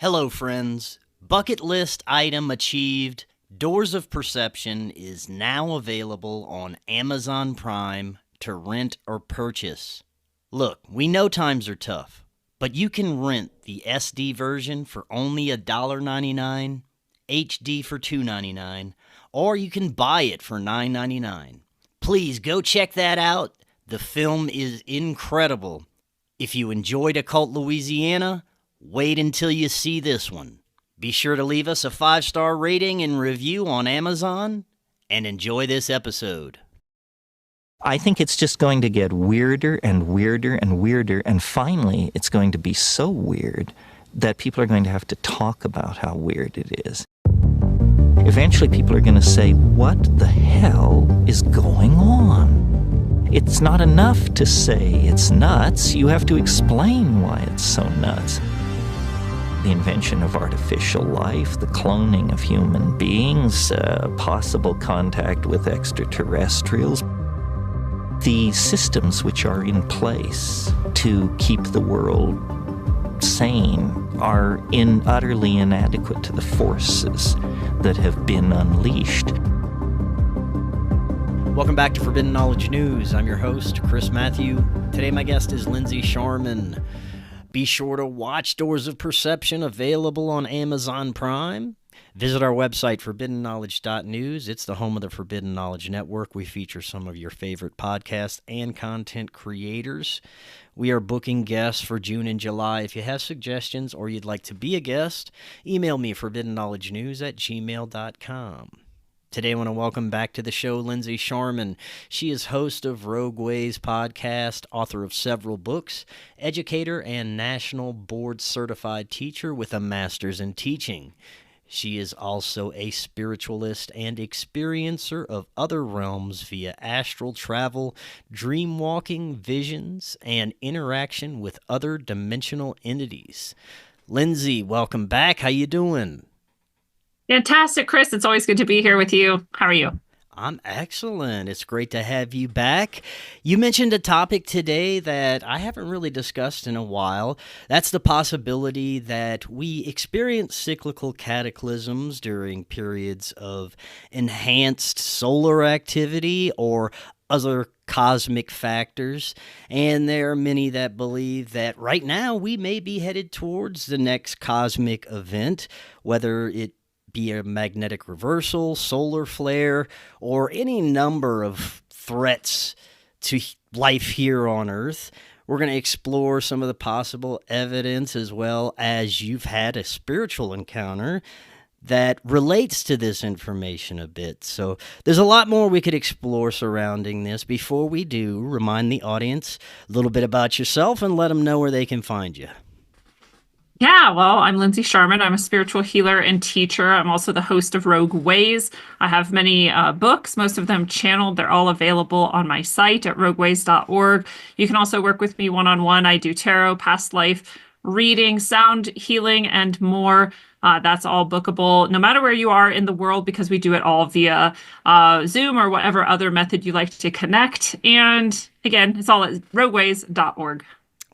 Hello, friends. Bucket list item achieved. Doors of Perception is now available on Amazon Prime to rent or purchase. Look, we know times are tough, but you can rent the SD version for only $1.99, HD for $2.99, or you can buy it for $9.99. Please go check that out. The film is incredible. If you enjoyed Occult Louisiana, wait until you see this one. Be sure to leave us a 5-star rating and review on Amazon, and enjoy this episode. I think it's just going to get weirder and weirder and weirder, and finally it's going to be so weird that people are going to have to talk about how weird it is. Eventually people are going to say, what the hell is going on? It's not enough to say it's nuts. You have to explain why it's so nuts. The invention of artificial life, the cloning of human beings, possible contact with extraterrestrials. The systems which are in place to keep the world sane are utterly inadequate to the forces that have been unleashed. Welcome back to Forbidden Knowledge News. I'm your host, Chris Matthew. Today my guest is Lindsey Scharmyn. Be sure to watch Doors of Perception, available on Amazon Prime. Visit our website, forbiddenknowledge.news. It's the home of the Forbidden Knowledge Network. We feature some of your favorite podcasts and content creators. We are booking guests for June and July. If you have suggestions or you'd like to be a guest, email me, forbiddenknowledgenews@gmail.com. Today I want to welcome back to the show Lindsey Scharmyn. She is host of Rogue Ways podcast, author of several books, educator, and national board-certified teacher with a master's in teaching. She is also a spiritualist and experiencer of other realms via astral travel, dream walking, visions, and interaction with other dimensional entities. Lindsey, welcome back. How you doing? Fantastic, Chris. It's always good to be here with you. How are you? I'm excellent. It's great to have you back. You mentioned a topic today that I haven't really discussed in a while. That's the possibility that we experience cyclical cataclysms during periods of enhanced solar activity or other cosmic factors. And there are many that believe that right now we may be headed towards the next cosmic event, whether it be a magnetic reversal, solar flare, or any number of threats to life here on Earth. We're going to explore some of the possible evidence, as well as you've had a spiritual encounter that relates to this information a bit. So there's a lot more we could explore surrounding this. Before we do, remind the audience a little bit about yourself and let them know where they can find you. Yeah, well, I'm Lindsey Scharmyn. I'm a spiritual healer and teacher. I'm also the host of Rogue Ways. I have many books, most of them channeled. They're all available on my site at rogueways.org. You can also work with me one-on-one. I do tarot, past life reading, sound healing, and more. That's all bookable, no matter where you are in the world, because we do it all via Zoom or whatever other method you like to connect. And again, it's all at rogueways.org.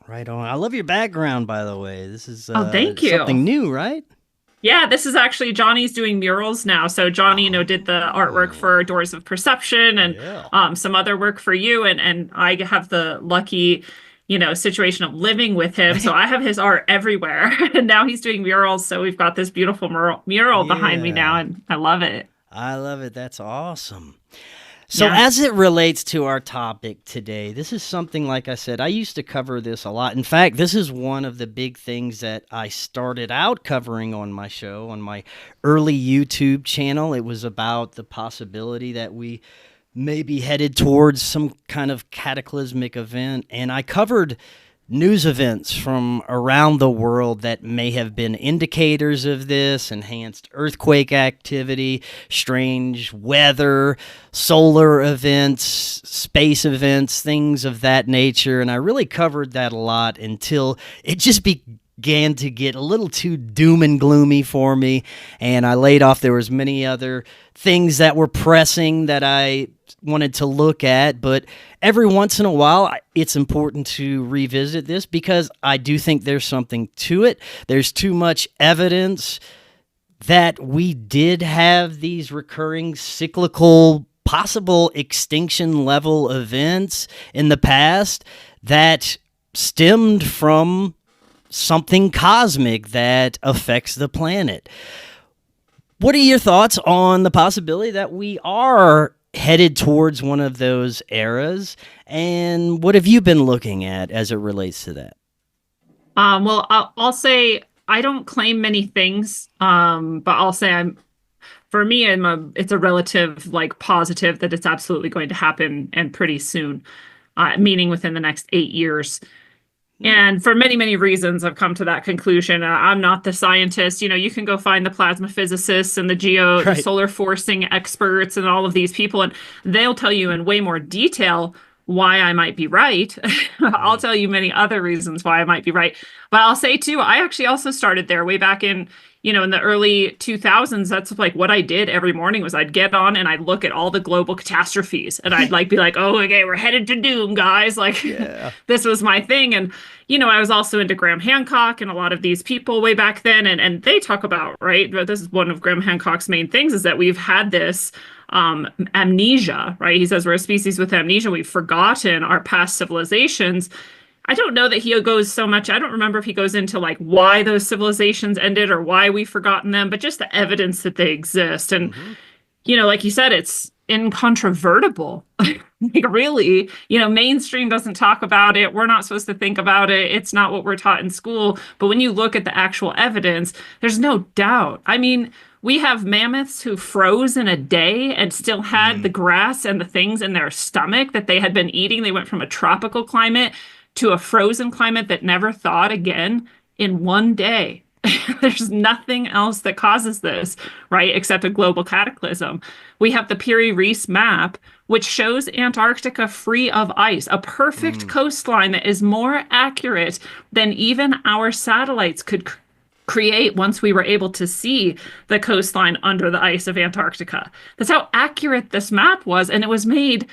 Right on. I love your background, by the way. This is thank you. Something new, right? Yeah, this is actually Johnny's doing murals now. So Johnny, did the artwork for Doors of Perception and some other work for you. And I have the lucky, situation of living with him. So I have his art everywhere. And now he's doing murals. So we've got this beautiful mural behind me now, and I love it. I love it. That's awesome. So as it relates to our topic today, this is something, like I said, I used to cover this a lot. In fact, this is one of the big things that I started out covering on my show, on my early YouTube channel. It was about the possibility that we may be headed towards some kind of cataclysmic event. And I covered news events from around the world that may have been indicators of this: enhanced earthquake activity, strange weather, solar events, space events, things of that nature. And I really covered that a lot until it just began to get a little too doom and gloomy for me, and I laid off. There was many other things that were pressing that I wanted to look at, but every once in a while, it's important to revisit this because I do think there's something to it. There's too much evidence that we did have these recurring cyclical, possible extinction level events in the past that stemmed from something cosmic that affects the planet. What are your thoughts on the possibility that we are headed towards one of those eras? And what have you been looking at as it relates to that? Well, I'll say I don't claim many things, but I'll say for me, it's a relative positive that it's absolutely going to happen and pretty soon, meaning within the next 8 years. And for many, many reasons, I've come to that conclusion. I'm not the scientist. You can go find the plasma physicists and the solar forcing experts and all of these people, and they'll tell you in way more detail why I might be right. I'll tell you many other reasons why I might be right. But I'll say too, I actually also started there way back in the early 2000s. That's what I did every morning was I'd get on and I'd look at all the global catastrophes and I'd be like, oh, okay, we're headed to doom, guys. This was my thing. And, I was also into Graham Hancock and a lot of these people way back then. And they talk about, right, this is one of Graham Hancock's main things is that we've had this amnesia, right? He says we're a species with amnesia. We've forgotten our past civilizations. I don't know that he goes so much. I don't remember if he goes into why those civilizations ended or why we've forgotten them, but just the evidence that they exist. And, like you said, it's incontrovertible. Really, mainstream doesn't talk about it. We're not supposed to think about it. It's not what we're taught in school. But when you look at the actual evidence, there's no doubt. I mean, we have mammoths who froze in a day and still had the grass and the things in their stomach that they had been eating. They went from a tropical climate to a frozen climate that never thawed again in one day. There's nothing else that causes this, right, except a global cataclysm. We have the Piri-Reis map, which shows Antarctica free of ice, a perfect coastline that is more accurate than even our satellites could create once we were able to see the coastline under the ice of Antarctica. That's how accurate this map was, and it was made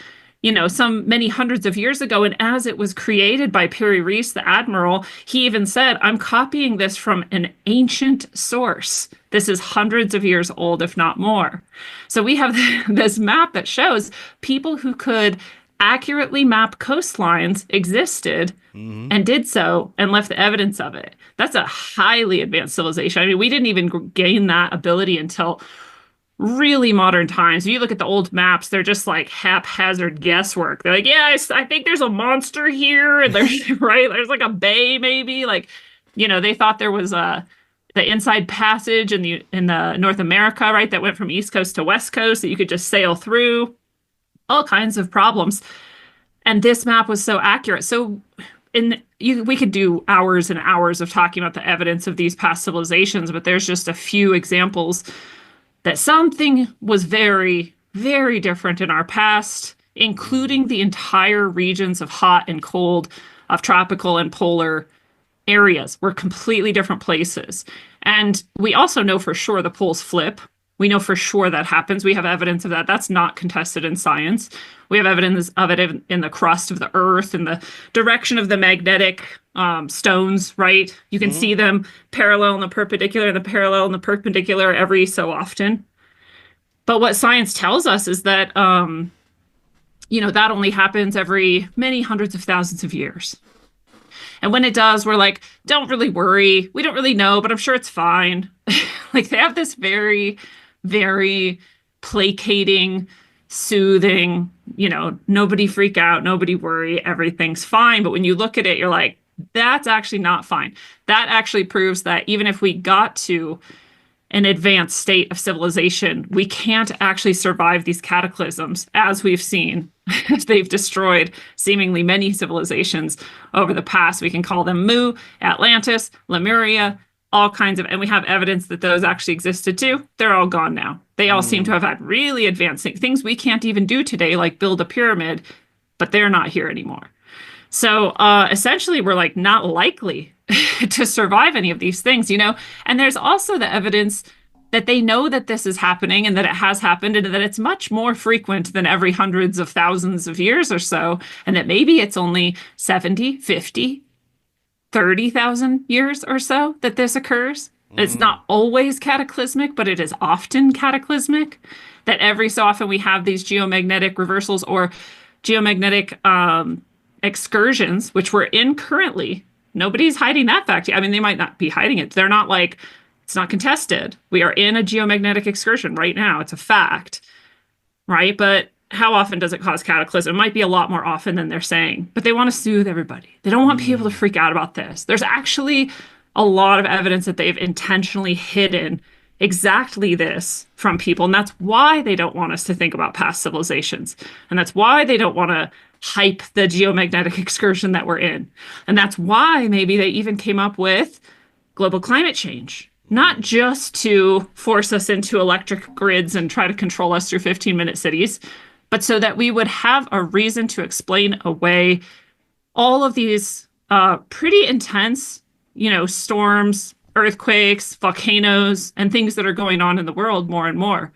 some many hundreds of years ago. And as it was created by Piri-Reis, the admiral, he even said, I'm copying this from an ancient source. This is hundreds of years old, if not more. So we have this map that shows people who could accurately map coastlines existed and did so and left the evidence of it. That's a highly advanced civilization. I mean, we didn't even gain that ability until really modern times. If you look at the old maps, they're just haphazard guesswork. They're yeah, I think there's a monster here, and there's right, there's a bay maybe. They thought there was the inside passage in the North America, right, that went from East Coast to West Coast that you could just sail through. All kinds of problems, and this map was so accurate. So we could do hours and hours of talking about the evidence of these past civilizations, but there's just a few examples that something was very, very different in our past, including the entire regions of hot and cold, of tropical and polar areas were completely different places. And we also know for sure the poles flip. We know for sure that happens. We have evidence of that. That's not contested in science. We have evidence of it in the crust of the earth, in the direction of the magnetic stones, right? You can see them parallel and the perpendicular every so often. But what science tells us is that, that only happens every many hundreds of thousands of years. And when it does, we're don't really worry. We don't really know, but I'm sure it's fine. They have this very, very placating, soothing, nobody freak out, nobody worry, everything's fine. But when you look at it, you're that's actually not fine. That actually proves that even if we got to an advanced state of civilization, we can't actually survive these cataclysms, as we've seen. They've destroyed seemingly many civilizations over the past. We can call them Mu, Atlantis, Lemuria, all kinds of, and we have evidence that those actually existed too. They're all gone now. They all seem to have had really advanced things we can't even do today, like build a pyramid, but they're not here anymore. So essentially, we're not likely to survive any of these things, And there's also the evidence that they know that this is happening and that it has happened and that it's much more frequent than every hundreds of thousands of years or so, and that maybe it's only 70, 50, 30,000 years or so that this occurs. It's not always cataclysmic, but it is often cataclysmic, that every so often we have these geomagnetic reversals or geomagnetic excursions, which we're in currently. Nobody's hiding that fact. I mean, they might not be hiding it. They're not like, it's not contested. We are in a geomagnetic excursion right now. It's a fact, right? But how often does it cause cataclysm? It might be a lot more often than they're saying, but they want to soothe everybody. They don't want people to freak out about this. There's actually a lot of evidence that they've intentionally hidden exactly this from people. And that's why they don't want us to think about past civilizations. And that's why they don't want to hype the geomagnetic excursion that we're in. And that's why maybe they even came up with global climate change, not just to force us into electric grids and try to control us through 15-minute cities, but so that we would have a reason to explain away all of these pretty intense, storms, earthquakes, volcanoes, and things that are going on in the world more and more,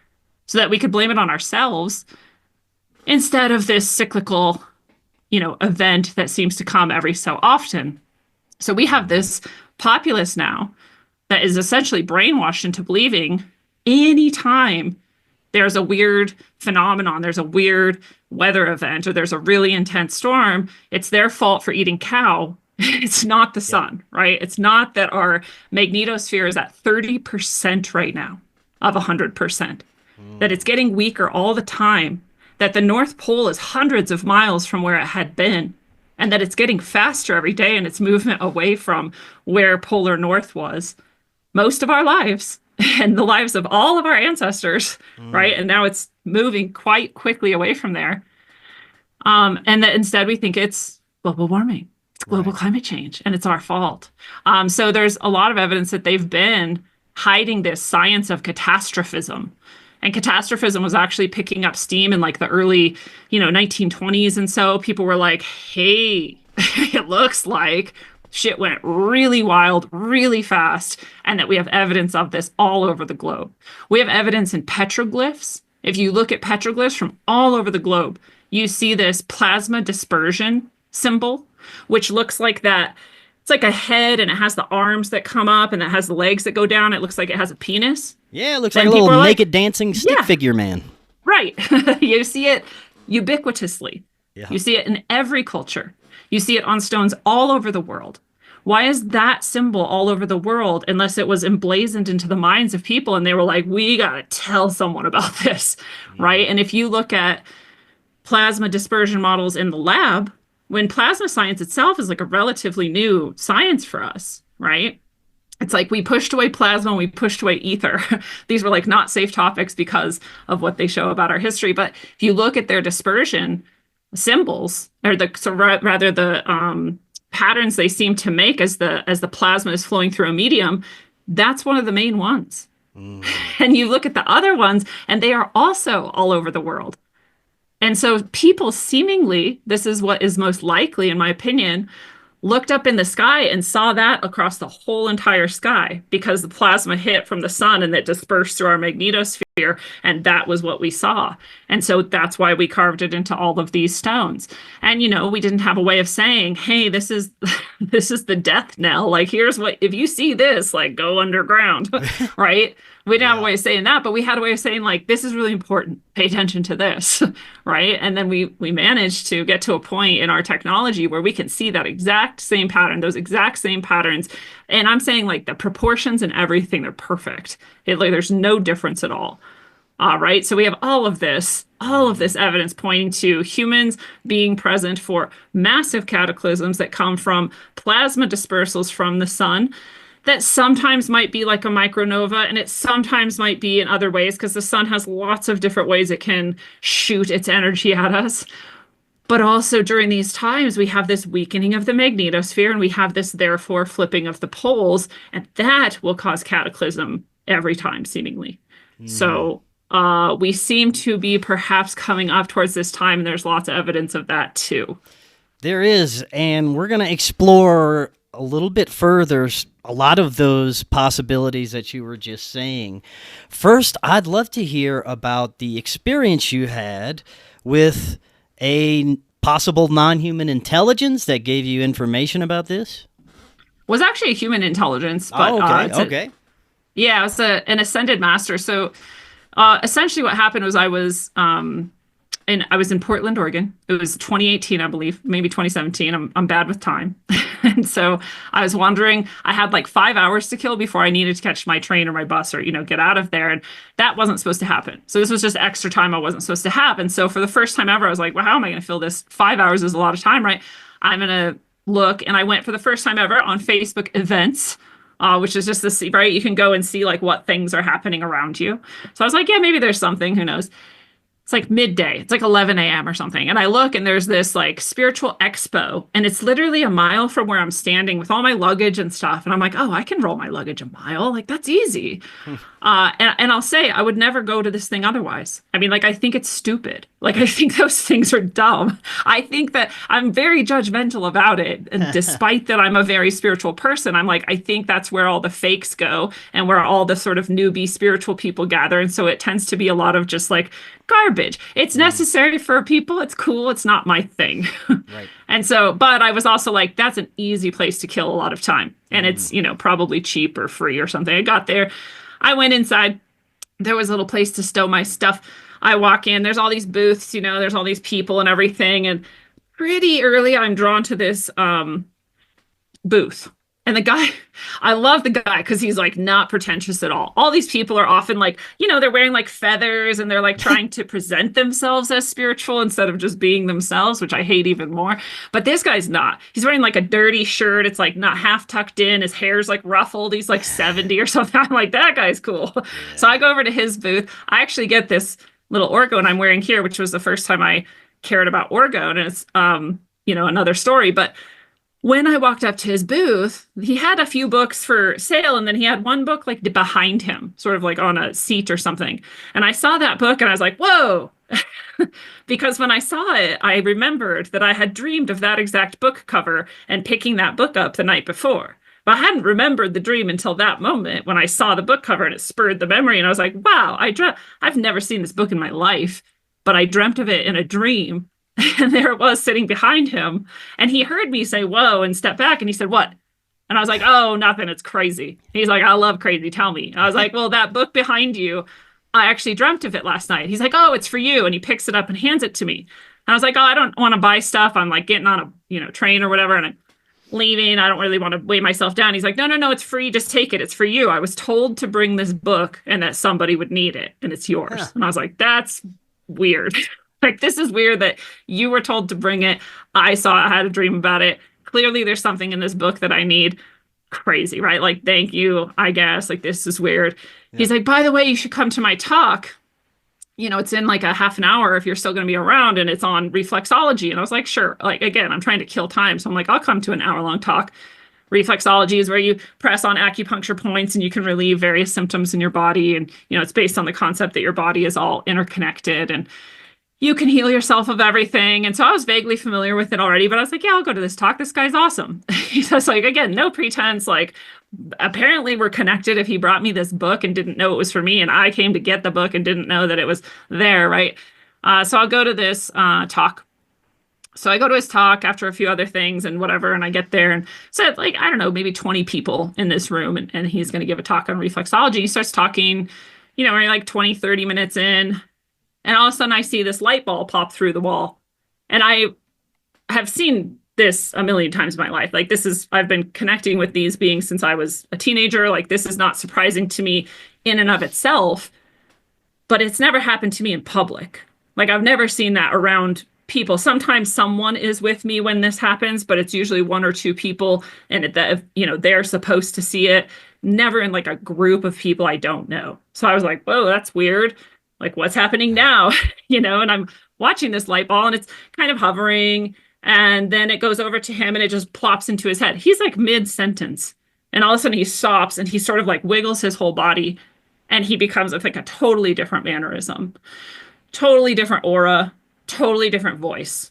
so that we could blame it on ourselves instead of this cyclical, event that seems to come every so often. So we have this populace now that is essentially brainwashed into believing anytime there's a weird phenomenon, there's a weird weather event, or there's a really intense storm, it's their fault for eating cow. It's not the sun, right? It's not that our magnetosphere is at 30% right now of 100%, that it's getting weaker all the time, that the North Pole is hundreds of miles from where it had been, and that it's getting faster every day in its movement away from where polar north was most of our lives and the lives of all of our ancestors, right? And now it's moving quite quickly away from there. And that instead we think it's global warming. It's global climate change, and it's our fault. So there's a lot of evidence that they've been hiding this science of catastrophism. And catastrophism was actually picking up steam in like the early, 1920s. And so people were like, hey, it looks like shit went really wild, really fast, and that we have evidence of this all over the globe. We have evidence in petroglyphs. If you look at petroglyphs from all over the globe, you see this plasma dispersion symbol, which looks like that. It's like a head, and it has the arms that come up, and it has the legs that go down. It looks like it has a penis. Yeah, it looks like a little naked dancing stick figure man. Right. You see it ubiquitously. Yeah. You see it in every culture. You see it on stones all over the world. Why is that symbol all over the world unless it was emblazoned into the minds of people and they were like, we got to tell someone about this, right? And if you look at plasma dispersion models in the lab, when plasma science itself is like a relatively new science for us, right? It's like we pushed away plasma and we pushed away ether. These were like not safe topics because of what they show about our history. But if you look at their dispersion symbols, or the patterns they seem to make as the plasma is flowing through a medium, that's one of the main ones. And you look at the other ones, and they are also all over the world. And so people seemingly, this is what is most likely, in my opinion, looked up in the sky and saw that across the whole entire sky because the plasma hit from the sun and it dispersed through our magnetosphere, and that was what we saw. And so that's why we carved it into all of these stones. And, we didn't have a way of saying, hey, this is the death knell. Like, here's what, if you see this, like, go underground, right? We didn't have a way of saying that, but we had a way of saying, like, this is really important. Pay attention to this, right? And then we managed to get to a point in our technology where we can see that exact same pattern, those exact same patterns. And I'm saying, like, the proportions and everything, they're perfect. There's no difference at all. Right? So we have all of this evidence pointing to humans being present for massive cataclysms that come from plasma dispersals from the sun, that sometimes might be like a micronova, and it sometimes might be in other ways because the sun has lots of different ways it can shoot its energy at us. But also during these times, we have this weakening of the magnetosphere, and we have this, therefore, flipping of the poles, and that will cause cataclysm every time, seemingly. So we seem to be perhaps coming up towards this time, and there's lots of evidence of that, too. There is, and we're going to explore a little bit further a lot of those possibilities that you were just saying. First, I'd love to hear about the experience you had with a possible non-human intelligence that gave you information about this. Was actually a human intelligence, but Oh, okay, okay. yeah, it was an ascended master. So essentially, what happened was I was in Portland, Oregon. It was 2018, I believe, maybe 2017. I'm bad with time. And so I was wandering. I had like 5 hours to kill before I needed to catch my train or my bus or, get out of there. And that wasn't supposed to happen. So this was just extra time I wasn't supposed to have. And so for the first time ever, I was like, well, how am I going to fill this? 5 hours is a lot of time, right? I'm going to look. And I went for the first time ever on Facebook events. Which is just this, right? You can go and see like what things are happening around you. So I was like, yeah, maybe there's something, who knows? It's like midday. It's like 11 a.m. or something. And I look and there's this like spiritual expo. And it's literally a mile from where I'm standing with all my luggage and stuff. And I'm like, oh, I can roll my luggage a mile. Like that's easy. And I'll say I would never go to this thing otherwise. I mean, like, I think it's stupid. Like, I think those things are dumb. I think that I'm very judgmental about it. And despite that I'm a very spiritual person, I'm like, I think that's where all the fakes go and where all the sort of newbie spiritual people gather. And so it tends to be a lot of just like garbage. It's necessary for people. It's cool. It's not my thing. Right. And so, but I was also like, that's an easy place to kill a lot of time. And it's, probably cheap or free or something. I got there. I went inside. There was a little place to stow my stuff. I walk in. There's all these booths, there's all these people and everything. And pretty early, I'm drawn to this booth. And the guy, I love the guy because he's like not pretentious at all. All these people are often like, they're wearing like feathers and they're like trying to present themselves as spiritual instead of just being themselves, which I hate even more. But this guy's not. He's wearing like a dirty shirt. It's like not half tucked in. His hair's like ruffled. He's like 70 or something. I'm like, that guy's cool. Yeah. So I go over to his booth. I actually get this little orgone I'm wearing here, which was the first time I cared about orgone. And it's, another story. But when I walked up to his booth, he had a few books for sale, and then he had one book like behind him, sort of like on a seat or something. And I saw that book and I was like, whoa, because when I saw it, I remembered that I had dreamed of that exact book cover and picking that book up the night before. But I hadn't remembered the dream until that moment when I saw the book cover and it spurred the memory. And I was like, wow, I've never seen this book in my life, but I dreamt of it in a dream. And there it was sitting behind him. And he heard me say, whoa, and step back. And he said, what? And I was like, oh, nothing. It's crazy. He's like, I love crazy. Tell me. I was like, well, that book behind you, I actually dreamt of it last night. He's like, oh, it's for you. And he picks it up and hands it to me. And I was like, oh, I don't want to buy stuff. I'm like getting on a train or whatever. And I'm leaving. I don't really want to weigh myself down. He's like, no, it's free. Just take it. It's for you. I was told to bring this book and that somebody would need it. And it's yours. Yeah. And I was like, that's weird. Like, this is weird that you were told to bring it. I had a dream about it. Clearly, there's something in this book that I need. Crazy, right? Like, thank you, I guess. Like, this is weird. Yeah. He's like, by the way, you should come to my talk. It's in like a half an hour if you're still going to be around, and it's on reflexology. And I was like, sure. Like, again, I'm trying to kill time. So I'm like, I'll come to an hour-long talk. Reflexology is where you press on acupuncture points and you can relieve various symptoms in your body. And, it's based on the concept that your body is all interconnected and you can heal yourself of everything. And so I was vaguely familiar with it already, but I was like, yeah, I'll go to this talk. This guy's awesome. He's just like, again, no pretense. Like, apparently we're connected if he brought me this book and didn't know it was for me. And I came to get the book and didn't know that it was there, right? So I'll go to this talk. So I go to his talk after a few other things and whatever. And I get there and said, like, I don't know, maybe 20 people in this room. And he's going to give a talk on reflexology. He starts talking, we're like 20, 30 minutes in. And all of a sudden I see this light bulb pop through the wall. And I have seen this a million times in my life. Like, I've been connecting with these beings since I was a teenager. Like, this is not surprising to me in and of itself, but it's never happened to me in public. Like, I've never seen that around people. Sometimes someone is with me when this happens, but it's usually one or two people and that, they're supposed to see it. Never in like a group of people I don't know. So I was like, whoa, that's weird. Like, what's happening now? And I'm watching this light ball and it's kind of hovering. And then it goes over to him and it just plops into his head. He's like mid-sentence. And all of a sudden he stops and he sort of like wiggles his whole body. And he becomes like a totally different mannerism, totally different aura, totally different voice.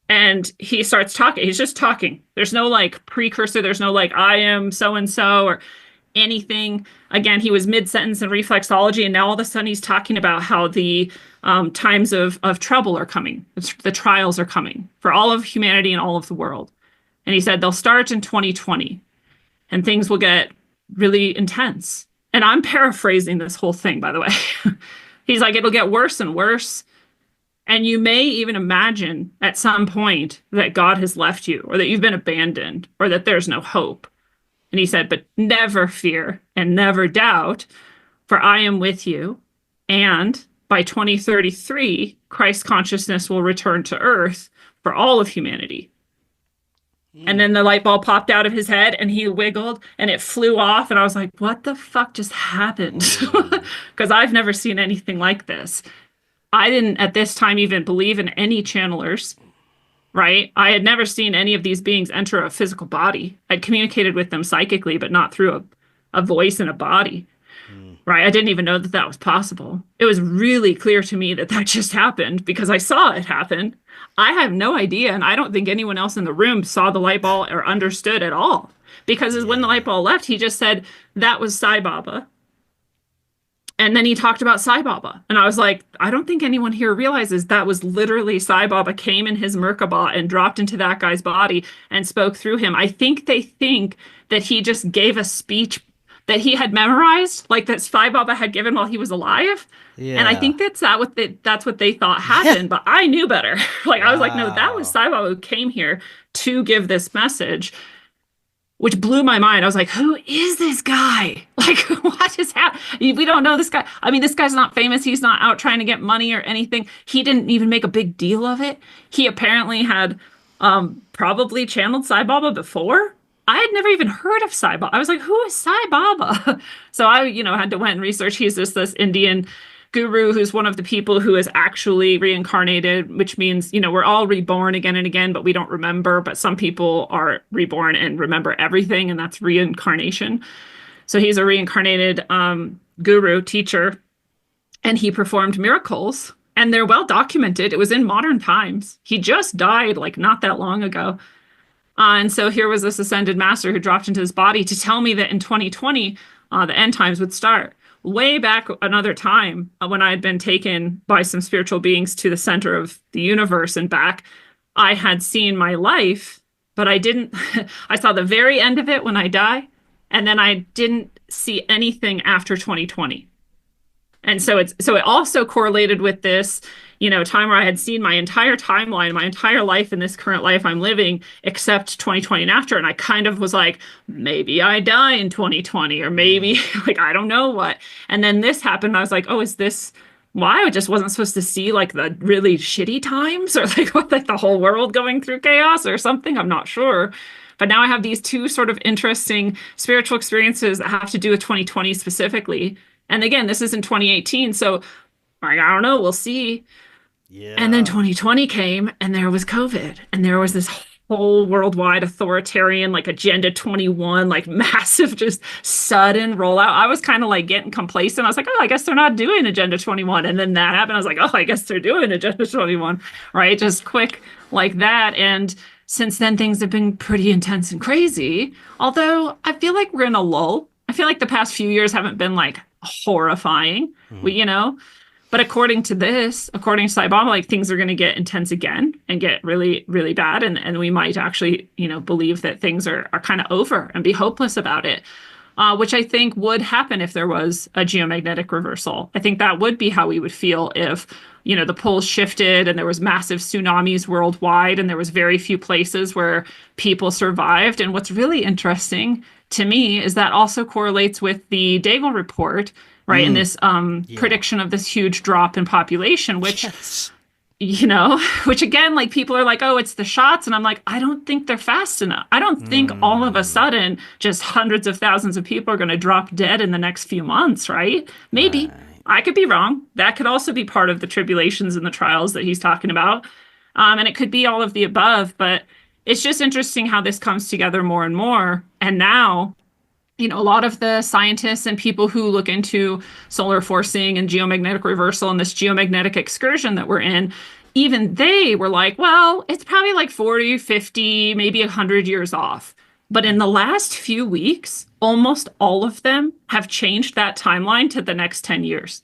And he starts talking. He's just talking. There's no like precursor. There's no like, I am so and so or anything. Again, he was mid-sentence in reflexology, and now all of a sudden he's talking about how the times of trouble are coming. The trials are coming for all of humanity and all of the world. And he said they'll start in 2020 and things will get really intense. And I'm paraphrasing this whole thing, by the way. He's like, it'll get worse and worse. And you may even imagine at some point that God has left you, or that you've been abandoned, or that there's no hope. And he said, but never fear and never doubt, for I am with you. And by 2033, Christ consciousness will return to earth for all of humanity. And then the light bulb popped out of his head and he wiggled and it flew off. And I was like, what the fuck just happened? Because I've never seen anything like this. I didn't at this time even believe in any channelers, right? I had never seen any of these beings enter a physical body. I'd communicated with them psychically, but not through a voice and a body, right? I didn't even know that that was possible. It was really clear to me that that just happened because I saw it happen. I have no idea, and I don't think anyone else in the room saw the light bulb or understood at all. Because when the light bulb left, he just said, that was Sai Baba. And then he talked about Sai Baba. And I was like, I don't think anyone here realizes that was literally Sai Baba came in his Merkaba and dropped into that guy's body and spoke through him. I think they think that he just gave a speech that he had memorized, like that Sai Baba had given while he was alive. Yeah. And I think that's what they thought happened, but I knew better. Like, wow. I was like, no, that was Sai Baba who came here to give this message, which blew my mind. I was like, who is this guy? Like, what is happening? We don't know this guy. I mean, this guy's not famous. He's not out trying to get money or anything. He didn't even make a big deal of it. He apparently had probably channeled Sai Baba before. I had never even heard of Sai Baba. I was like, who is Sai Baba? So I, had to went and research. He's this Indian guru who's one of the people who is actually reincarnated, which means, we're all reborn again and again, but we don't remember. But some people are reborn and remember everything, and that's reincarnation. So he's a reincarnated guru, teacher, and he performed miracles, and they're well documented. It was in modern times. He just died like not that long ago. And so here was this ascended master who dropped into his body to tell me that in 2020, the end times would start. Way back another time when I had been taken by some spiritual beings to the center of the universe and back, I had seen my life, but I didn't, I saw the very end of it when I die. And then I didn't see anything after 2020. And so it also correlated with this, time where I had seen my entire timeline, my entire life in this current life I'm living, except 2020 and after. And I kind of was like, maybe I die in 2020, or maybe like, I don't know what. And then this happened. I was like, oh, is this why I just wasn't supposed to see like the really shitty times, or like what, like the whole world going through chaos or something? I'm not sure. But now I have these two sort of interesting spiritual experiences that have to do with 2020 specifically. And again, this is in 2018. So I don't know, we'll see. Yeah. And then 2020 came and there was COVID, and there was this whole worldwide authoritarian, like Agenda 21, like massive, just sudden rollout. I was kind of like getting complacent. I was like, oh, I guess they're not doing Agenda 21. And then that happened. I was like, oh, I guess they're doing Agenda 21, right? Just quick like that. And since then, things have been pretty intense and crazy. Although I feel like we're in a lull. I feel like the past few years haven't been like horrifying, but according to Sai Baba, like things are going to get intense again and get really, really bad. And we might actually, believe that things are kind of over and be hopeless about it, which I think would happen if there was a geomagnetic reversal. I think that would be how we would feel if, the poles shifted and there was massive tsunamis worldwide and there was very few places where people survived. And what's really interesting to me is that also correlates with the Daigle report, right? And this prediction of this huge drop in population, which, which again, like people are like, oh, it's the shots. And I'm like, I don't think they're fast enough. I don't think all of a sudden just hundreds of thousands of people are going to drop dead in the next few months, right? Maybe. Right. I could be wrong. That could also be part of the tribulations and the trials that he's talking about. And it could be all of the above, but it's just interesting how this comes together more and more. And now, a lot of the scientists and people who look into solar forcing and geomagnetic reversal and this geomagnetic excursion that we're in, even they were like, well, it's probably like 40, 50, maybe 100 years off. But in the last few weeks, almost all of them have changed that timeline to the next 10 years.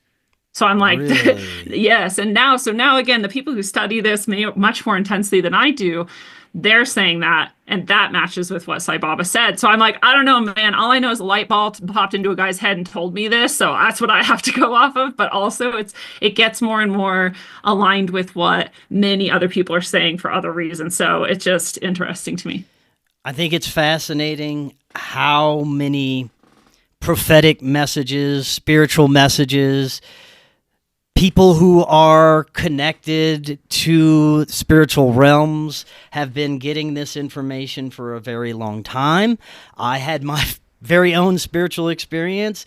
So I'm like, Really? yes. And now again, the people who study this much more intensely than I do, they're saying that, and that matches with what Sai Baba said. So I'm like, I don't know, man. All I know is a light bulb popped into a guy's head and told me this. So that's what I have to go off of. But also it gets more and more aligned with what many other people are saying for other reasons. So it's just interesting to me. I think it's fascinating how many prophetic messages, spiritual messages, people who are connected to spiritual realms have been getting this information for a very long time. I had my very own spiritual experience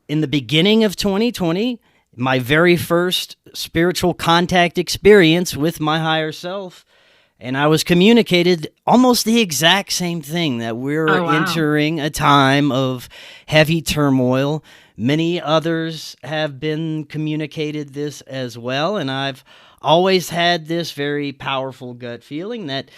in the beginning of 2020, my very first spiritual contact experience with my higher self. And I was communicated almost the exact same thing, that we're entering a time of heavy turmoil. Many others have been communicated this as well. And I've always had this very powerful gut feeling that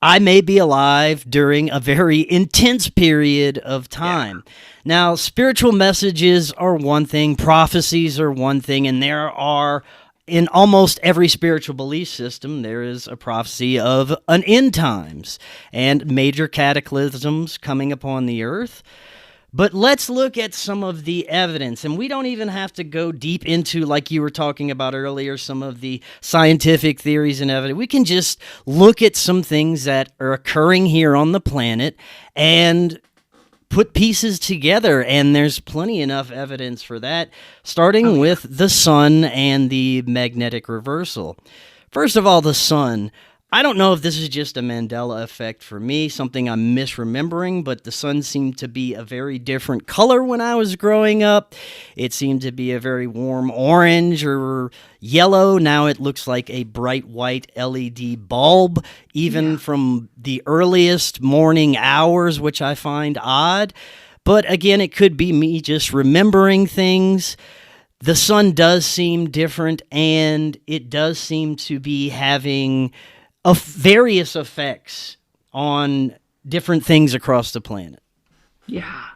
I may be alive during a very intense period of time. Yeah. Now, spiritual messages are one thing, prophecies are one thing, and there are, in almost every spiritual belief system, there is a prophecy of an end times and major cataclysms coming upon the earth. But let's look at some of the evidence, and we don't even have to go deep into, like you were talking about earlier, some of the scientific theories and evidence. We can just look at some things that are occurring here on the planet and put pieces together, and there's plenty enough evidence for that, starting with the sun and the magnetic reversal. First of all, the sun. I don't know if this is just a Mandela effect for me, something I'm misremembering, but the sun seemed to be a very different color when I was growing up. It seemed to be a very warm orange or yellow. Now it looks like a bright white LED bulb, even from the earliest morning hours, which I find odd. But again, it could be me just remembering things. The sun does seem different, and it does seem to be having of various effects on different things across the planet. Yeah.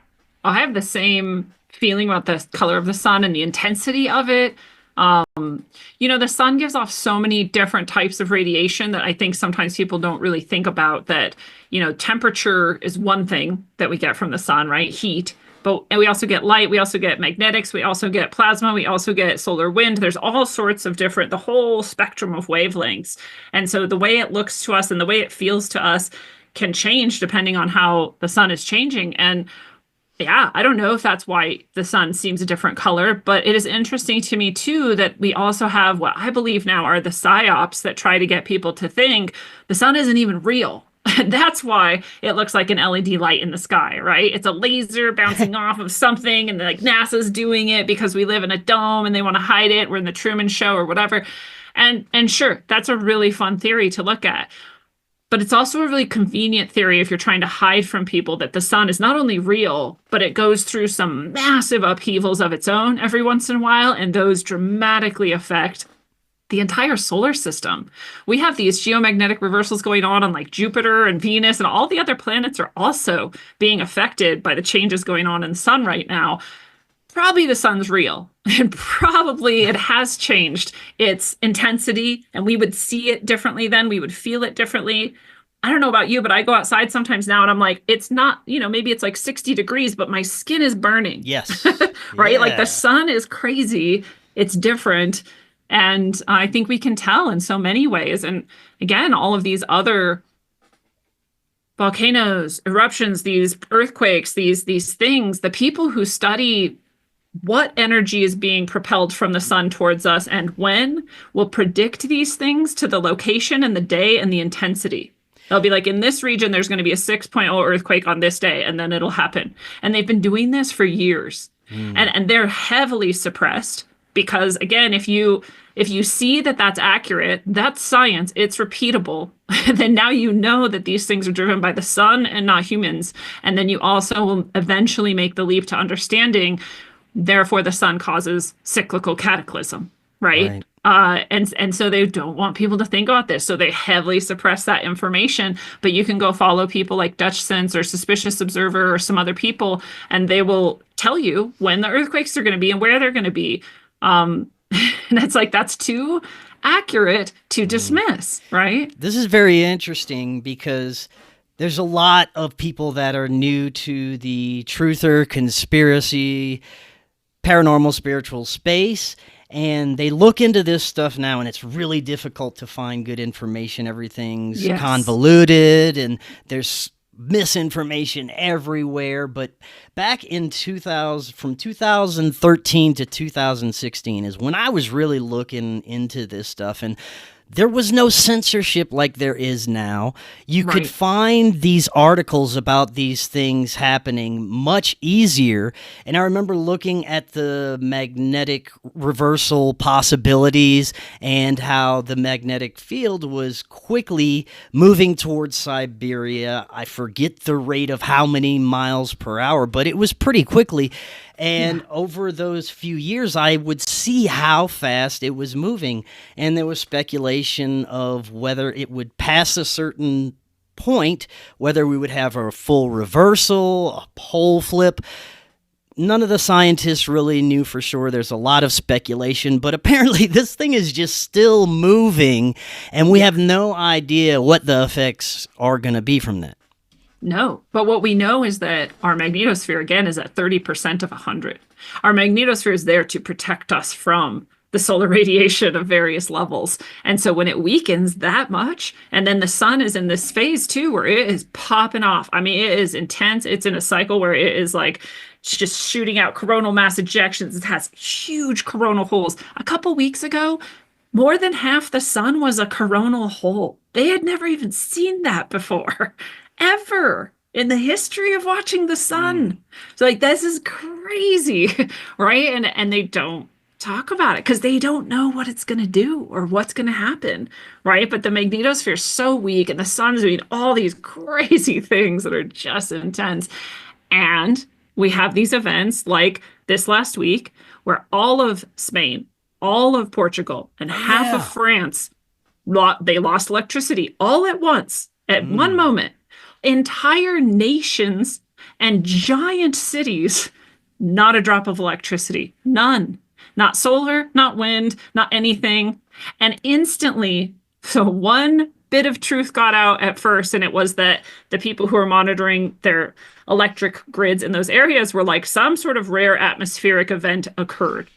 I have the same feeling about the color of the sun and the intensity of it. The sun gives off so many different types of radiation that I think sometimes people don't really think about, that, temperature is one thing that we get from the sun, right? Heat. And we also get light, we also get magnetics, we also get plasma, we also get solar wind. There's all sorts of the whole spectrum of wavelengths. And so the way it looks to us and the way it feels to us can change depending on how the sun is changing. And yeah, I don't know if that's why the sun seems a different color, but it is interesting to me too that we also have what I believe now are the psyops that try to get people to think the sun isn't even real. And that's why it looks like an LED light in the sky, right? It's a laser bouncing off of something, and like NASA's doing it because we live in a dome and they want to hide it. We're in the Truman Show or whatever. And sure, that's a really fun theory to look at. But it's also a really convenient theory if you're trying to hide from people that the sun is not only real, but it goes through some massive upheavals of its own every once in a while, and those dramatically affect the entire solar system. We have these geomagnetic reversals going on like Jupiter and Venus, and all the other planets are also being affected by the changes going on in the sun right now. Probably the sun's real, and probably it has changed its intensity, and we would see it differently then. We would feel it differently. I don't know about you, but I go outside sometimes now and I'm like, it's not, maybe it's like 60 degrees, but my skin is burning. Yes. Right? Yeah. Like the sun is crazy. It's different. And I think we can tell in so many ways. And again, all of these other volcanoes, eruptions, these earthquakes, these things, the people who study what energy is being propelled from the sun towards us and when will predict these things to the location and the day and the intensity. They'll be like, in this region, there's going to be a 6.0 earthquake on this day, and then it'll happen. And they've been doing this for years. And they're heavily suppressed. Because again, if you see that that's accurate, that's science, it's repeatable, then now you know that these things are driven by the sun and not humans. And then you also will eventually make the leap to understanding, therefore the sun causes cyclical cataclysm. right? Right. And so they don't want people to think about this. So they heavily suppress that information. But you can go follow people like Dutch Sense or Suspicious Observer or some other people, and they will tell you when the earthquakes are going to be and where they're going to be. And it's like that's too accurate to dismiss, right? This is very interesting because there's a lot of people that are new to the truther, conspiracy, paranormal, spiritual space, and they look into this stuff now, and it's really difficult to find good information. Everything's Yes. convoluted, and there's misinformation everywhere. But back in 2000, from 2013 to 2016 is when I was really looking into this stuff, and there was no censorship like there is now. You could Right. find these articles about these things happening much easier. And I remember looking at the magnetic reversal possibilities and how the magnetic field was quickly moving towards Siberia. I forget the rate of how many miles per hour, but it was pretty quickly. And over those few years, I would see how fast it was moving. And there was speculation of whether it would pass a certain point, whether we would have a full reversal, a pole flip. None of the scientists really knew for sure. There's a lot of speculation, but apparently this thing is just still moving, and we have no idea what the effects are going to be from that. No, but what we know is that our magnetosphere, again, is at 30% of 100. Our magnetosphere is there to protect us from the solar radiation of various levels. And so when it weakens that much, and then the sun is in this phase too, where it is popping off. I mean, it is intense. It's in a cycle where it is like just shooting out coronal mass ejections. It has huge coronal holes. A couple weeks ago, more than half the sun was a coronal hole. They had never even seen that before. Ever in the history of watching the sun. So like this is crazy, right? And they don't talk about it because they don't know what it's going to do or what's going to happen, right? But the magnetosphere is so weak and the sun's doing all these crazy things that are just intense. And we have these events like this last week where all of Spain, all of Portugal, and half of France, they lost electricity all at once at one moment. Entire nations and giant cities, not a drop of electricity, none, not solar, not wind, not anything. And instantly, so one bit of truth got out at first, and it was that the people who were monitoring their electric grids in those areas were like some sort of rare atmospheric event occurred.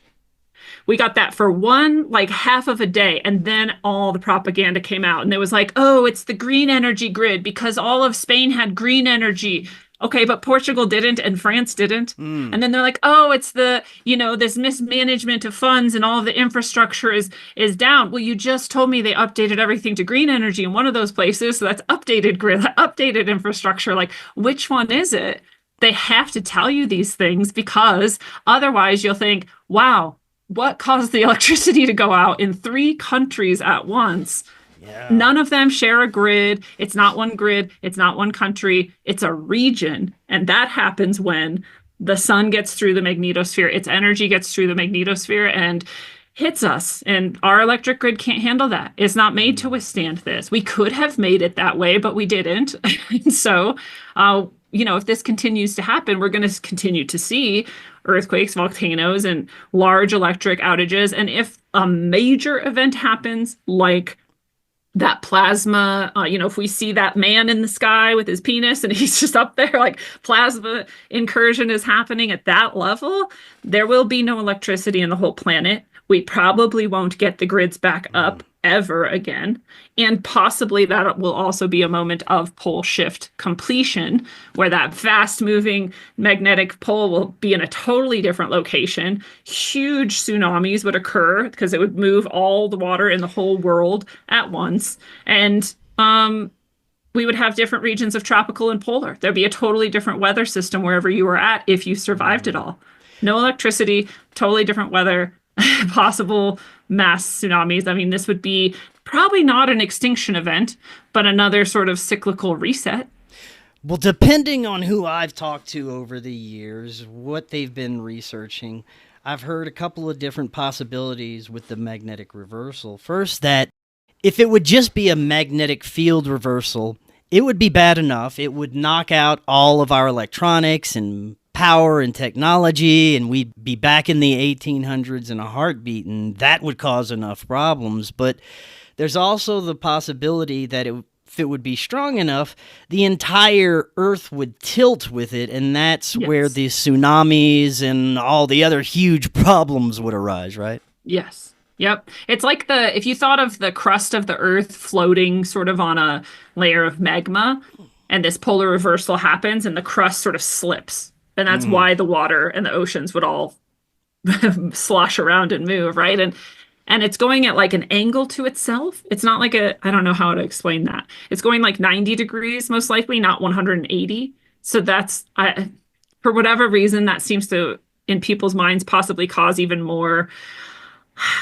We got that for like half of a day, and then all the propaganda came out, and it was like, oh, it's the green energy grid because all of Spain had green energy. Okay, but Portugal didn't and France didn't. And then they're like, oh, it's this mismanagement of funds and all of the infrastructure is down. Well, you just told me they updated everything to green energy in one of those places. So that's updated grid, updated infrastructure. Like, which one is it? They have to tell you these things because otherwise you'll think, wow, what caused the electricity to go out in 3 countries at once? Yeah. None of them share a grid. It's not one grid. It's not one country. It's a region. And that happens when the sun gets through the magnetosphere. Its energy gets through the magnetosphere and hits us. And our electric grid can't handle that. It's not made to withstand this. We could have made it that way, but we didn't. And so, if this continues to happen, we're going to continue to see earthquakes, volcanoes, and large electric outages. And if a major event happens, like that plasma, if we see that man in the sky with his penis and he's just up there, like plasma incursion is happening at that level, there will be no electricity in the whole planet. We probably won't get the grids back up ever again. And possibly that will also be a moment of pole shift completion, where that fast moving magnetic pole will be in a totally different location. Huge tsunamis would occur because it would move all the water in the whole world at once. And we would have different regions of tropical and polar. There'd be a totally different weather system wherever you were at if you survived it all. No electricity, totally different weather, possible mass tsunamis. I mean, this would be probably not an extinction event, but another sort of cyclical reset. Well, depending on who I've talked to over the years, what they've been researching, I've heard a couple of different possibilities with the magnetic reversal. First, that if it would just be a magnetic field reversal, it would be bad enough. It would knock out all of our electronics and power and technology, and we'd be back in the 1800s in a heartbeat, and that would cause enough problems. But there's also the possibility that if it would be strong enough, the entire Earth would tilt with it, and that's where the tsunamis and all the other huge problems would arise, right? Yes. Yep. It's like if you thought of the crust of the Earth floating sort of on a layer of magma, and this polar reversal happens and the crust sort of slips. And that's why the water and the oceans would all slosh around and move, right? And it's going at like an angle to itself. It's not like I don't know how to explain that. It's going like 90 degrees, most likely, not 180. So that's, for whatever reason, that seems to, in people's minds, possibly cause even more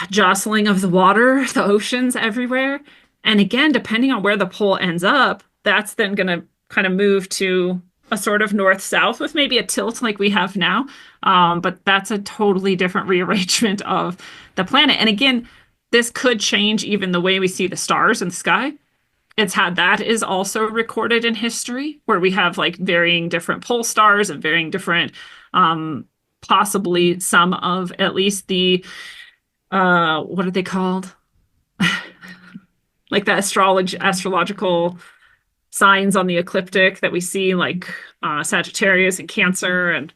jostling of the water, the oceans everywhere. And again, depending on where the pole ends up, that's then going to kind of move to a sort of north-south with maybe a tilt like we have now. But that's a totally different rearrangement of the planet. And again, this could change even the way we see the stars in the sky. That is also recorded in history, where we have like varying different pole stars and varying different, possibly some of at least the what are they called? Like the astrological signs on the ecliptic that we see, like Sagittarius and Cancer. And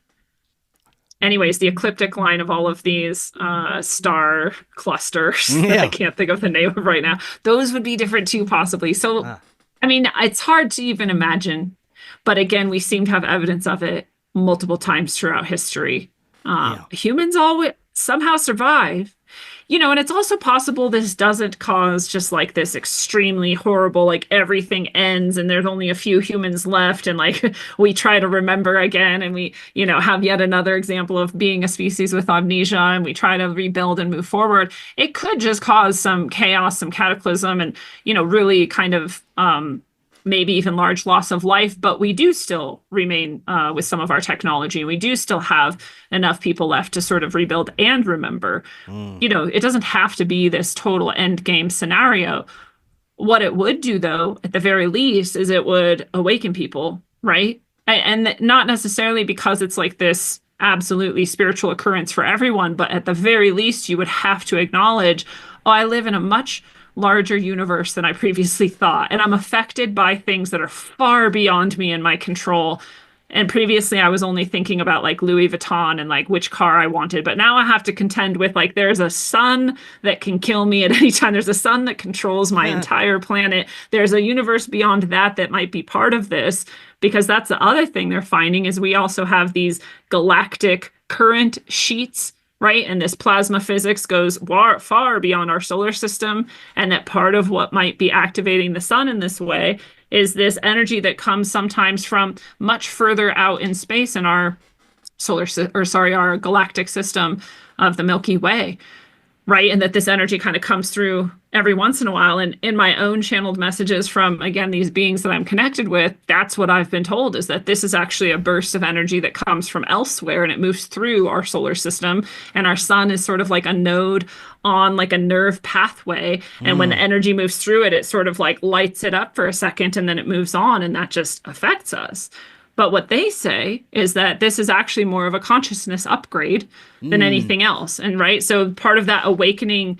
anyways, the ecliptic line of all of these star clusters that I can't think of the name of right now, those would be different too, possibly. So, I mean, it's hard to even imagine. But again, we seem to have evidence of it multiple times throughout history. Humans always somehow survive. And it's also possible this doesn't cause just like this extremely horrible, like everything ends and there's only a few humans left. And like we try to remember again and we, have yet another example of being a species with amnesia and we try to rebuild and move forward. It could just cause some chaos, some cataclysm and, really kind of maybe even large loss of life, but we do still remain with some of our technology. We do still have enough people left to sort of rebuild and remember. It doesn't have to be this total end game scenario. What it would do, though, at the very least, is it would awaken people, right? And not necessarily because it's like this absolutely spiritual occurrence for everyone, but at the very least, you would have to acknowledge, I live in a much larger universe than I previously thought. And I'm affected by things that are far beyond me and my control. And previously I was only thinking about like Louis Vuitton and like which car I wanted. But now I have to contend with like, there's a sun that can kill me at any time. There's a sun that controls my entire planet. There's a universe beyond that might be part of this, because that's the other thing they're finding is we also have these galactic current sheets, right? And this plasma physics goes far beyond our solar system. And that part of what might be activating the sun in this way is this energy that comes sometimes from much further out in space in our our galactic system of the Milky Way. Right. And that this energy kind of comes through every once in a while. And in my own channeled messages from, again, these beings that I'm connected with, that's what I've been told, is that this is actually a burst of energy that comes from elsewhere and it moves through our solar system. And our sun is sort of like a node on like a nerve pathway. And when the energy moves through it, it sort of like lights it up for a second and then it moves on, and that just affects us. But what they say is that this is actually more of a consciousness upgrade than anything else. And right. So part of that awakening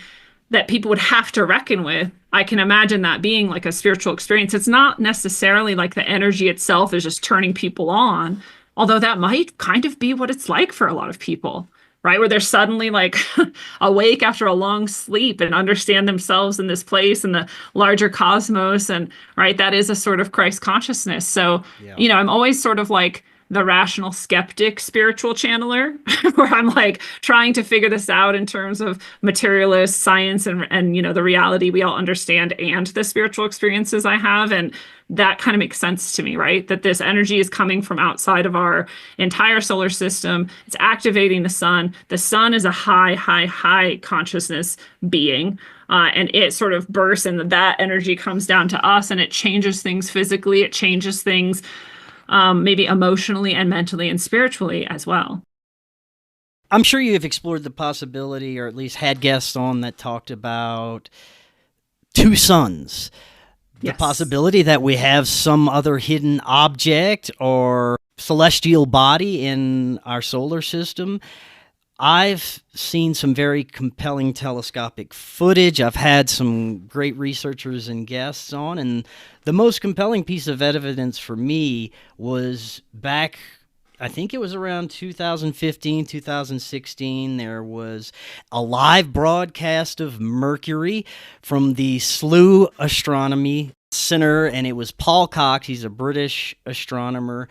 that people would have to reckon with, I can imagine that being like a spiritual experience. It's not necessarily like the energy itself is just turning people on, although that might kind of be what it's like for a lot of people. Right, where they're suddenly like awake after a long sleep and understand themselves in this place and the larger cosmos. And right, that is a sort of Christ consciousness. So, I'm always sort of like the rational skeptic spiritual channeler, where I'm like trying to figure this out in terms of materialist science and the reality we all understand and the spiritual experiences I have. And that kind of makes sense to me, right? That this energy is coming from outside of our entire solar system. It's activating the sun. The sun is a high consciousness being. And it sort of bursts, and that energy comes down to us, and it changes things physically. It changes things maybe emotionally and mentally and spiritually as well. I'm sure you have explored the possibility, or at least had guests on that talked about two suns. The Yes. possibility that we have some other hidden object or celestial body in our solar system. I've seen some very compelling telescopic footage. I've had some great researchers and guests on, and the most compelling piece of evidence for me was back, I think it was around 2015, 2016. There was a live broadcast of Mercury from the SLU Astronomy Center, and it was Paul Cox. He's a British astronomer.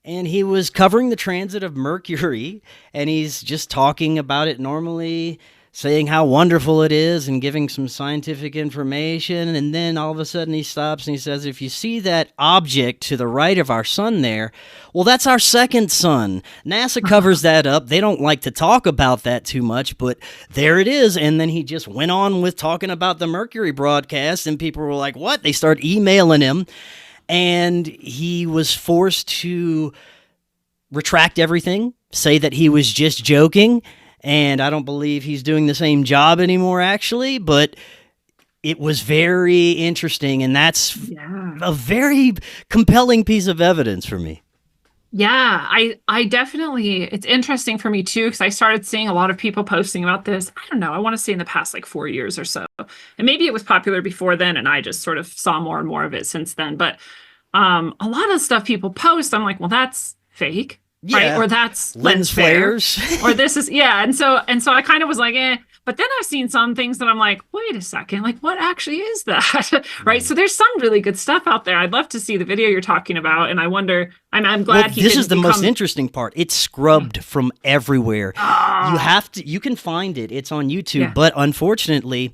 And he was covering the transit of Mercury, and he's just talking about it normally, saying how wonderful it is and giving some scientific information. And then all of a sudden he stops and he says, if you see that object to the right of our sun there, well, that's our second sun. NASA covers that up. They don't like to talk about that too much, but there it is. And then he just went on with talking about the Mercury broadcast, and people were like, what? They start emailing him. And he was forced to retract everything, say that he was just joking, and I don't believe he's doing the same job anymore, actually, but it was very interesting, and that's a very compelling piece of evidence for me. Yeah, I definitely, it's interesting for me too, because I started seeing a lot of people posting about this. I don't know, I want to say in the past like 4 years or so. And maybe it was popular before then, and I just sort of saw more and more of it since then. But a lot of stuff people post, I'm like, well, that's fake, right? Or that's lens flares. Or this is, yeah. And so I kind of was like, eh. But then I've seen some things that I'm like, wait a second, like what actually is that? Right. So there's some really good stuff out there. I'd love to see the video you're talking about. And I wonder, I'm glad this is the most interesting part. It's scrubbed from everywhere. You can find it. It's on YouTube, but unfortunately,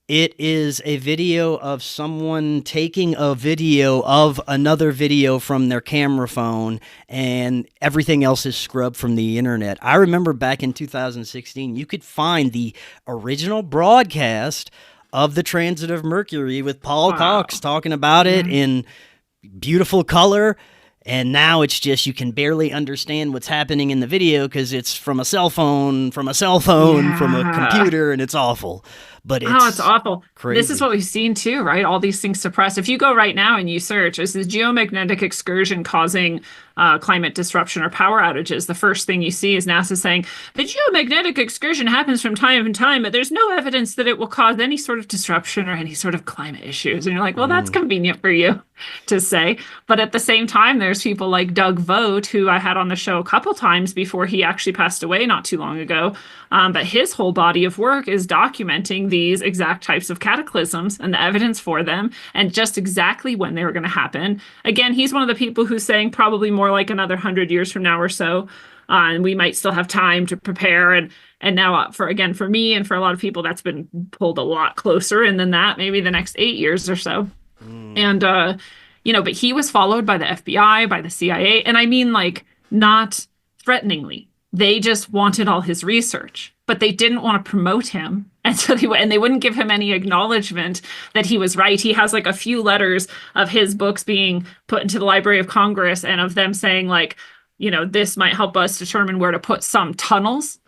it is a video of someone taking a video of another video from their camera phone, and everything else is scrubbed from the internet. I remember back in 2016, you could find the original broadcast of the transit of Mercury with Paul Cox talking about it in beautiful color. And now it's just, you can barely understand what's happening in the video because it's from a cell phone, from a computer, and it's awful. But it's awful. Crazy. This is what we've seen too, right? All these things suppressed. If you go right now and you search, is this geomagnetic excursion causing climate disruption or power outages? The first thing you see is NASA saying the geomagnetic excursion happens from time to time, but there's no evidence that it will cause any sort of disruption or any sort of climate issues. And you're like, well, that's convenient for you to say. But at the same time, there's people like Doug Vogt, who I had on the show a couple times before he actually passed away not too long ago. But his whole body of work is documenting these exact types of cataclysms and the evidence for them and just exactly when they were going to happen. Again, he's one of the people who's saying probably more like another 100 years from now or so. And we might still have time to prepare. And now for me and for a lot of people, that's been pulled a lot closer. And then that maybe the next 8 years or so. And, but he was followed by the FBI, by the CIA. And I mean, like, not threateningly. They just wanted all his research, but they didn't want to promote him. And so they wouldn't give him any acknowledgement that he was right. He has like a few letters of his books being put into the Library of Congress and of them saying like, this might help us determine where to put some tunnels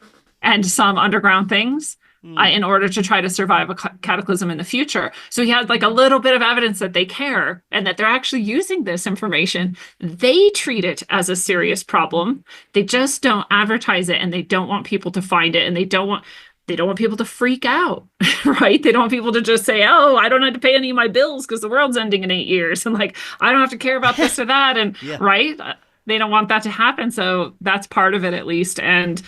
and some underground things in order to try to survive a cataclysm in the future. So he had like a little bit of evidence that they care and that they're actually using this information. They treat it as a serious problem. They just don't advertise it, and they don't want people to find it, and they don't want people to freak out, right? They don't want people to just say, oh, I don't have to pay any of my bills because the world's ending in 8 years. And like, I don't have to care about this or that. And right. They don't want that to happen. So that's part of it, at least. And,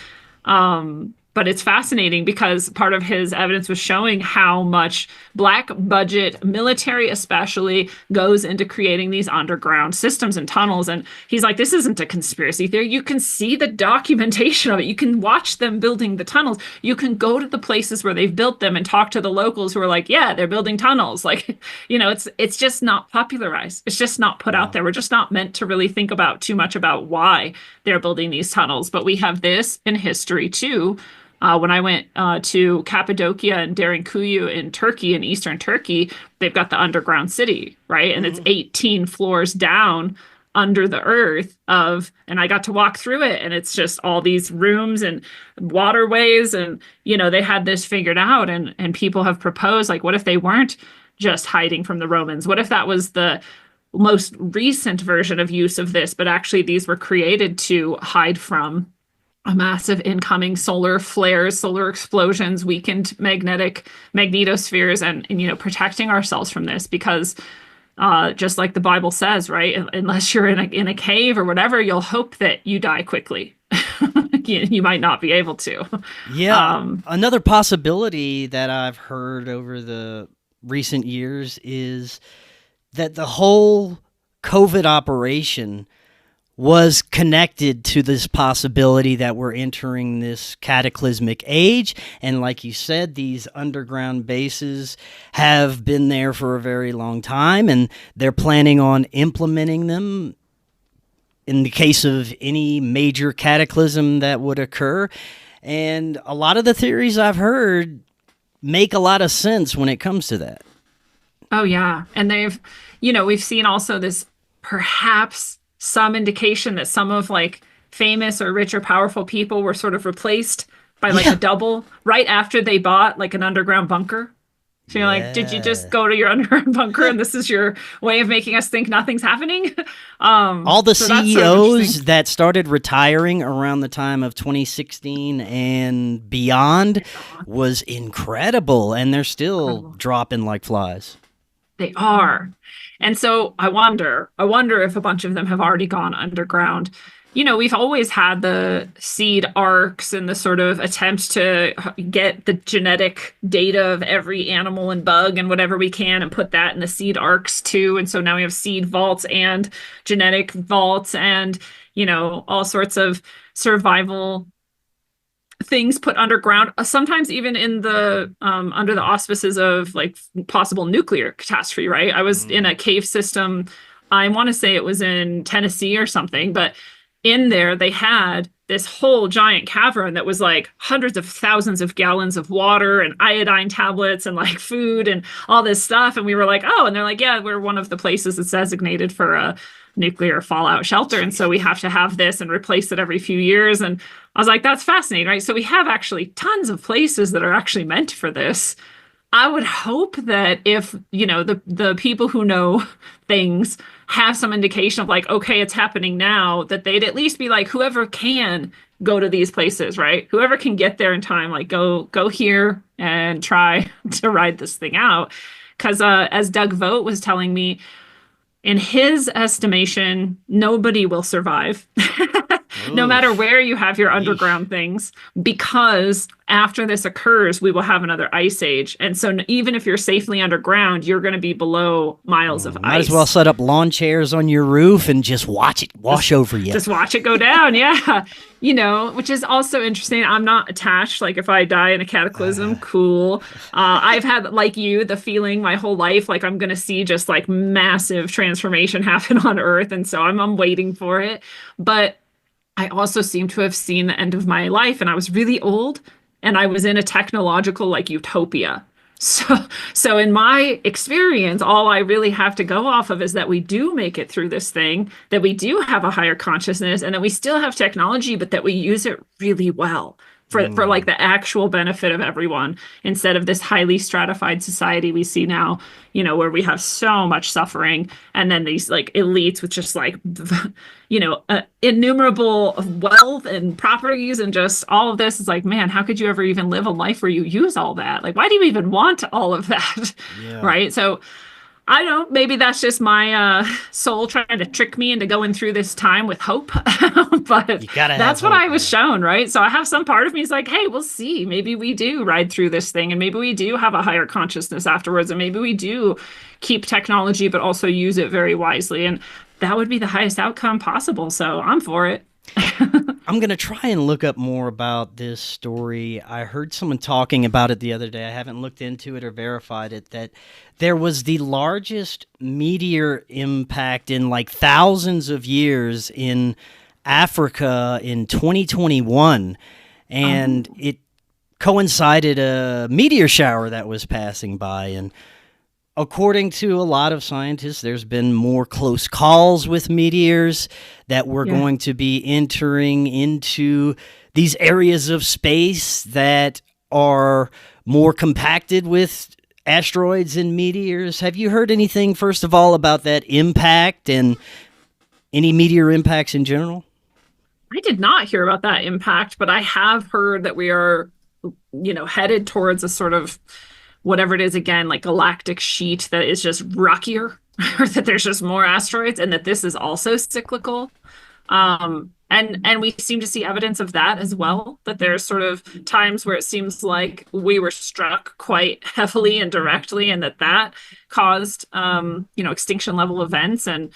but it's fascinating because part of his evidence was showing how much black budget military especially goes into creating these underground systems and tunnels. And he's like, this isn't a conspiracy theory. You can see the documentation of it. You can watch them building the tunnels. You can go to the places where they've built them and talk to the locals who are like, yeah, they're building tunnels. Like, it's just not popularized. It's just not put out there. We're just not meant to really think about too much about why they're building these tunnels. But we have this in history too. When I went to Cappadocia and Derinkuyu in Turkey, in eastern Turkey, they've got the underground city, right? And it's 18 floors down under the earth and I got to walk through it, and it's just all these rooms and waterways, and they had this figured out, and people have proposed, like, what if they weren't just hiding from the Romans? What if that was the most recent version of use of this, but actually these were created to hide from a massive incoming solar flares, solar explosions, weakened magnetospheres, and protecting ourselves from this, because just like the Bible says, right? Unless you're in a cave or whatever, you'll hope that you die quickly. You might not be able to. Yeah. Another possibility that I've heard over the recent years is that the whole COVID operation was connected to this possibility that we're entering this cataclysmic age. And like you said, these underground bases have been there for a very long time, and they're planning on implementing them in the case of any major cataclysm that would occur. And a lot of the theories I've heard make a lot of sense when it comes to that. Oh, yeah. And we've seen also this perhaps some indication that some of like famous or rich or powerful people were sort of replaced by like a double right after they bought like an underground bunker. So you're like, did you just go to your underground bunker and this is your way of making us think nothing's happening? All the CEOs that started retiring around the time of 2016 and beyond was incredible, and they're still dropping like flies. They are. And so I wonder if a bunch of them have already gone underground. We've always had the seed arcs and the sort of attempt to get the genetic data of every animal and bug and whatever we can and put that in the seed arcs too. And so now we have seed vaults and genetic vaults and, all sorts of survival things put underground, sometimes even in the under the auspices of like possible nuclear catastrophe, right? I was in a cave system, I want to say it was in Tennessee or something, but in there they had this whole giant cavern that was like hundreds of thousands of gallons of water and iodine tablets and like food and all this stuff. And we were like, oh, and they're like, yeah, we're one of the places that's designated for a nuclear fallout shelter. And so we have to have this and replace it every few years. And I was like, that's fascinating, right? So we have actually tons of places that are actually meant for this. I would hope that if, the people who know things have some indication of like, okay, it's happening now, that they'd at least be like, whoever can go to these places, right? Whoever can get there in time, like go here and try to ride this thing out. Because as Doug Vogt was telling me, in his estimation, nobody will survive, no matter where you have your underground things, because after this occurs, we will have another ice age. And so even if you're safely underground, you're going to be below miles of ice. Might as well set up lawn chairs on your roof and just watch it wash over you. Just watch it go down, yeah. Which is also interesting. I'm not attached. Like if I die in a cataclysm, cool. I've had, like you, the feeling my whole life, like I'm going to see just like massive transformation happen on Earth. And so I'm waiting for it. But I also seem to have seen the end of my life, and I was really old and I was in a technological like utopia. So in my experience, all I really have to go off of is that we do make it through this thing, that we do have a higher consciousness, and that we still have technology, but that we use it really well for like the actual benefit of everyone, instead of this highly stratified society we see now, where we have so much suffering, and then these like elites with just like, innumerable wealth and properties, and just all of this is like, man, how could you ever even live a life where you use all that? Like, why do you even want all of that? Yeah. Right? So I don't know, maybe that's just my soul trying to trick me into going through this time with hope. But that's what I was shown, right? So I have some part of me is like, hey, we'll see. Maybe we do ride through this thing, and maybe we do have a higher consciousness afterwards, and maybe we do keep technology, but also use it very wisely. And that would be the highest outcome possible. So I'm for it. I'm going to try and look up more about this story. I heard someone talking about it the other day. I haven't looked into it or verified it, that there was the largest meteor impact in like thousands of years in Africa in 2021. And it coincided a meteor shower that was passing by. And according to a lot of scientists, there's been more close calls with meteors, that we're going to be entering into these areas of space that are more compacted with asteroids and meteors. Have you heard anything, first of all, about that impact and any meteor impacts in general? I did not hear about that impact, but I have heard that we are, headed towards a sort of whatever it is again, like galactic sheet that is just rockier, or that there's just more asteroids, and that this is also cyclical. And we seem to see evidence of that as well, that there's sort of times where it seems like we were struck quite heavily and directly, and that caused, extinction level events. And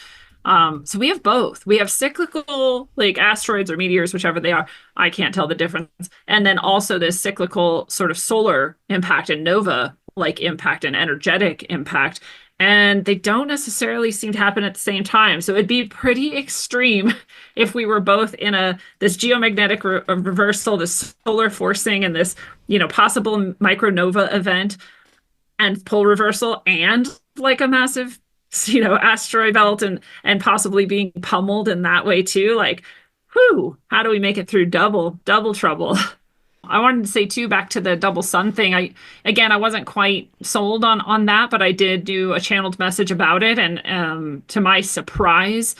so we have both. We have cyclical, like asteroids or meteors, whichever they are. I can't tell the difference. And then also this cyclical sort of solar impact and nova like impact and energetic impact. And they don't necessarily seem to happen at the same time. So it'd be pretty extreme if we were both in this geomagnetic reversal, this solar forcing, and this, possible micronova event and pole reversal, and like a massive, asteroid belt, and possibly being pummeled in that way too. Like, whew, how do we make it through double trouble? I wanted to say too, back to the double sun thing. I wasn't quite sold on that, but I did do a channeled message about it. And to my surprise,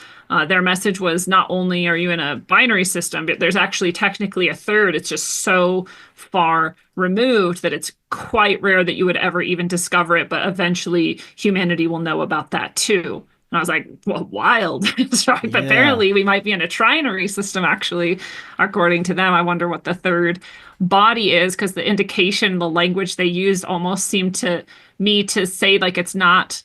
their message was, not only are you in a binary system, but there's actually technically a third. It's just so far removed that it's quite rare that you would ever even discover it. But eventually humanity will know about that too. And I was like, well, wild. So apparently we might be in a trinary system, actually, according to them. I wonder what the third body is, because the indication, the language they used almost seemed to me to say like it's not,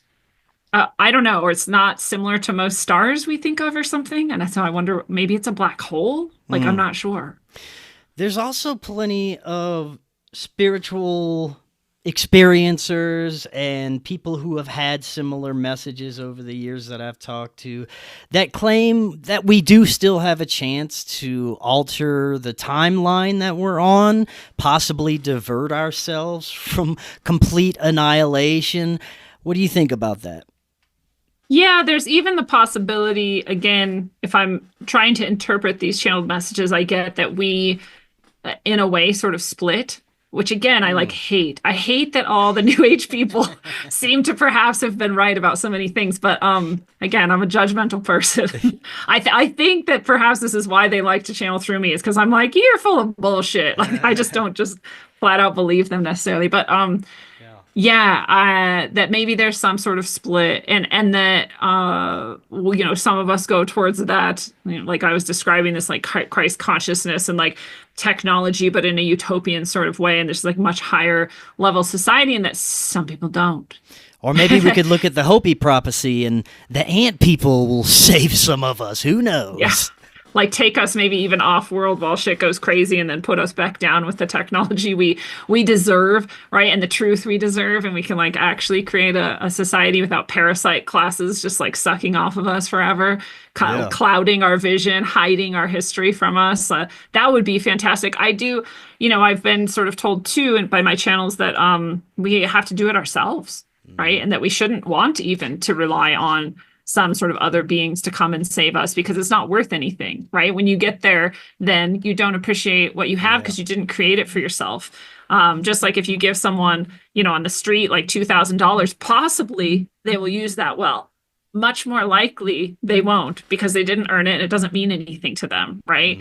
I don't know, or it's not similar to most stars we think of or something. And so I wonder, maybe it's a black hole? Like, I'm not sure. There's also plenty of spiritual experiencers and people who have had similar messages over the years that I've talked to that claim that we do still have a chance to alter the timeline that we're on, possibly divert ourselves from complete annihilation. What do you think about that? Yeah, there's even the possibility, again, if I'm trying to interpret these channeled messages, I get that we, in a way, sort of split. Which again, I hate. I hate that all the New Age people seem to perhaps have been right about so many things. But again, I'm a judgmental person. I think that perhaps this is why they like to channel through me, is because I'm like, you're full of bullshit. Like, I just don't just flat out believe them necessarily. But that maybe there's some sort of split, and that some of us go towards that, like I was describing, this like Christ consciousness and like technology, but in a utopian sort of way, and there's like much higher level society, and that some people don't. Or maybe we could look at the Hopi prophecy, and the ant people will save some of us. Who knows? Yeah. Like, take us maybe even off world while shit goes crazy, and then put us back down with the technology we deserve, right? And the truth we deserve. And we can like actually create a society without parasite classes just like sucking off of us forever, clouding our vision, hiding our history from us. That would be fantastic. I do, I've been sort of told too, and by my channels, that we have to do it ourselves, right? And that we shouldn't want even to rely on some sort of other beings to come and save us, because it's not worth anything, right? When you get there, then you don't appreciate what you have because you didn't create it for yourself. Just like if you give someone, on the street, like $2,000, possibly they will use that well. Much more likely they won't, because they didn't earn it. It doesn't mean anything to them, right?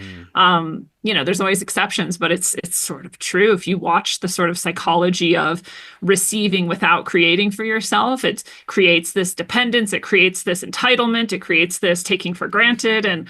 There's always exceptions, but it's sort of true. If you watch the sort of psychology of receiving without creating for yourself, it creates this dependence, it creates this entitlement, it creates this taking for granted. And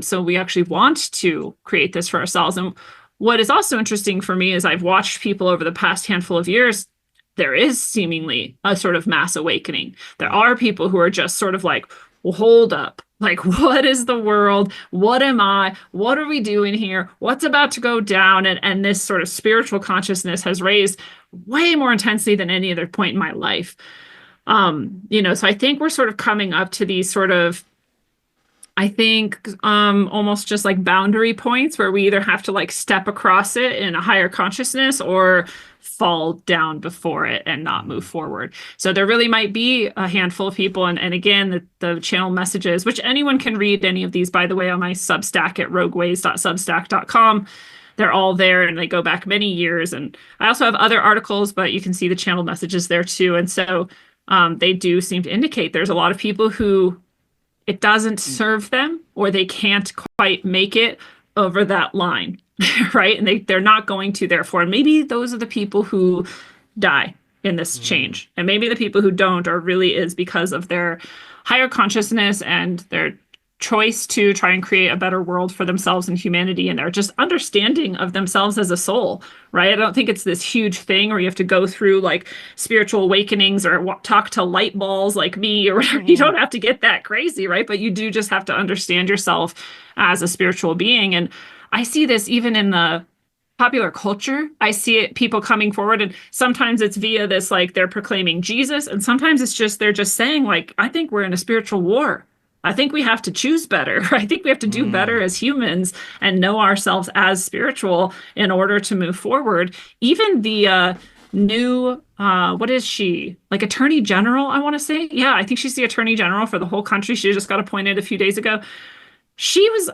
so we actually want to create this for ourselves. And what is also interesting for me is I've watched people over the past handful of years. There is seemingly a sort of mass awakening. There are people who are just sort of like, well, hold up. Like, what is the world? What am I? What are we doing here? What's about to go down? And this sort of spiritual consciousness has raised way more intensely than any other point in my life. So I think we're sort of coming up to these sort of, I think, almost just like boundary points where we either have to like step across it in a higher consciousness, or fall down before it and not move forward. So there really might be a handful of people. And again, the channel messages, which anyone can read any of these, by the way, on my Substack at rogueways.substack.com. They're all there and they go back many years. And I also have other articles, but you can see the channel messages there too. And so they do seem to indicate there's a lot of people who it doesn't serve them, or they can't quite make it over that line, right? And they're not going to, therefore. And maybe those are the people who die in this change. And maybe the people who don't are really is because of their higher consciousness and their choice to try and create a better world for themselves and humanity, and their just understanding of themselves as a soul, right? I don't think it's this huge thing where you have to go through like spiritual awakenings or talk to light balls like me or whatever. You don't have to get that crazy, right? But you do just have to understand yourself as a spiritual being. And I see this even in the popular culture. I see it, people coming forward, and sometimes it's via this, like they're proclaiming Jesus, and sometimes it's just, they're just saying like, I think we're in a spiritual war. I think we have to choose better. I think we have to do better as humans and know ourselves as spiritual in order to move forward. Even the new, what is she? Like Attorney General, I want to say. Yeah, I think she's the Attorney General for the whole country. She just got appointed a few days ago.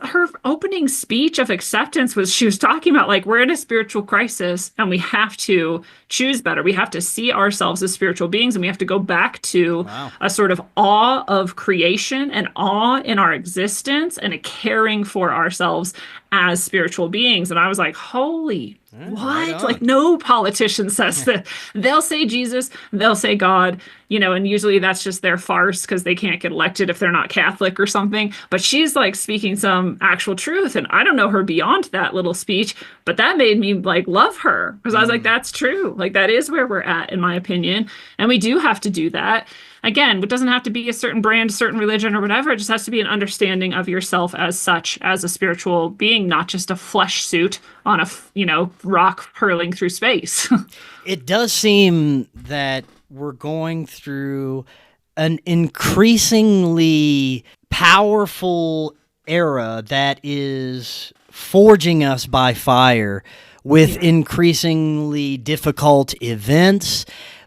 Her opening speech of acceptance was, she was talking about like, we're in a spiritual crisis and we have to choose better. We have to see ourselves as spiritual beings, and we have to go back to a sort of awe of creation and awe in our existence and a caring for ourselves as spiritual beings. And I was like, holy, what? Right, like no politician says that. They'll say Jesus, they'll say God, and usually that's just their farce because they can't get elected if they're not Catholic or something. But she's like speaking some actual truth. And I don't know her beyond that little speech, but that made me like love her, because I was like, that's true. Like that is where we're at, in my opinion. And we do have to do that. Again, it doesn't have to be a certain brand, certain religion or whatever. It just has to be an understanding of yourself as such, as a spiritual being, not just a flesh suit on a, rock hurling through space. It does seem that we're going through an increasingly powerful era that is forging us by fire with increasingly difficult events.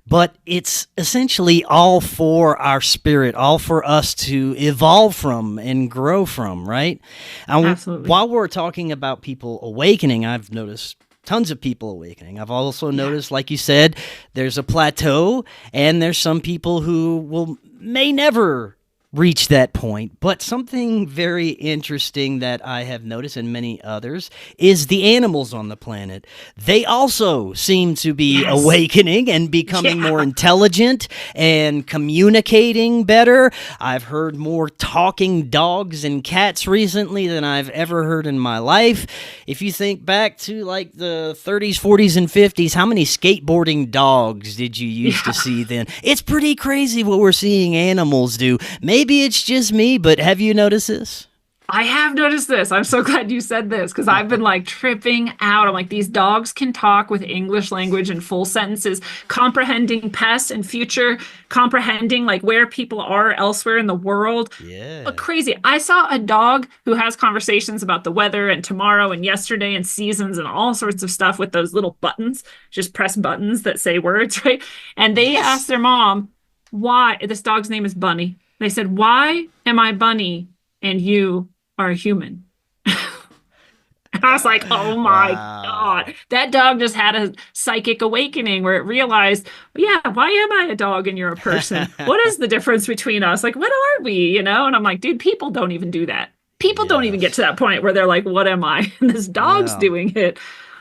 But it's essentially all for our spirit, all for us to evolve from and grow from, right? And Absolutely. While we're talking about people awakening, I've noticed tons of people awakening. I've also noticed, like you said, there's a plateau, and there's some people who may never reach that point. But something very interesting that I have noticed, and many others, is the animals on the planet. They also seem to be awakening and becoming more intelligent and communicating better. I've heard more talking dogs and cats recently than I've ever heard in my life. If you think back to like the 30s, 40s, and 50s, how many skateboarding dogs did you used to see then? It's pretty crazy what we're seeing animals do. Maybe it's just me, but have you noticed this? I have noticed this. I'm so glad you said this, because I've been like tripping out. I'm like, these dogs can talk with English language in full sentences, comprehending past and future, comprehending like where people are elsewhere in the world. Yeah. Crazy. I saw a dog who has conversations about the weather and tomorrow and yesterday and seasons and all sorts of stuff with those little buttons, just press buttons that say words, right? And they asked their mom, why? This dog's name is Bunny. They said, why am I Bunny and you are a human? And I was like, oh my God. That dog just had a psychic awakening where it realized, yeah, why am I a dog and you're a person? What is the difference between us? Like, what are we, And I'm like, dude, people don't even do that. People don't even get to that point where they're like, what am I? And this dog's doing it.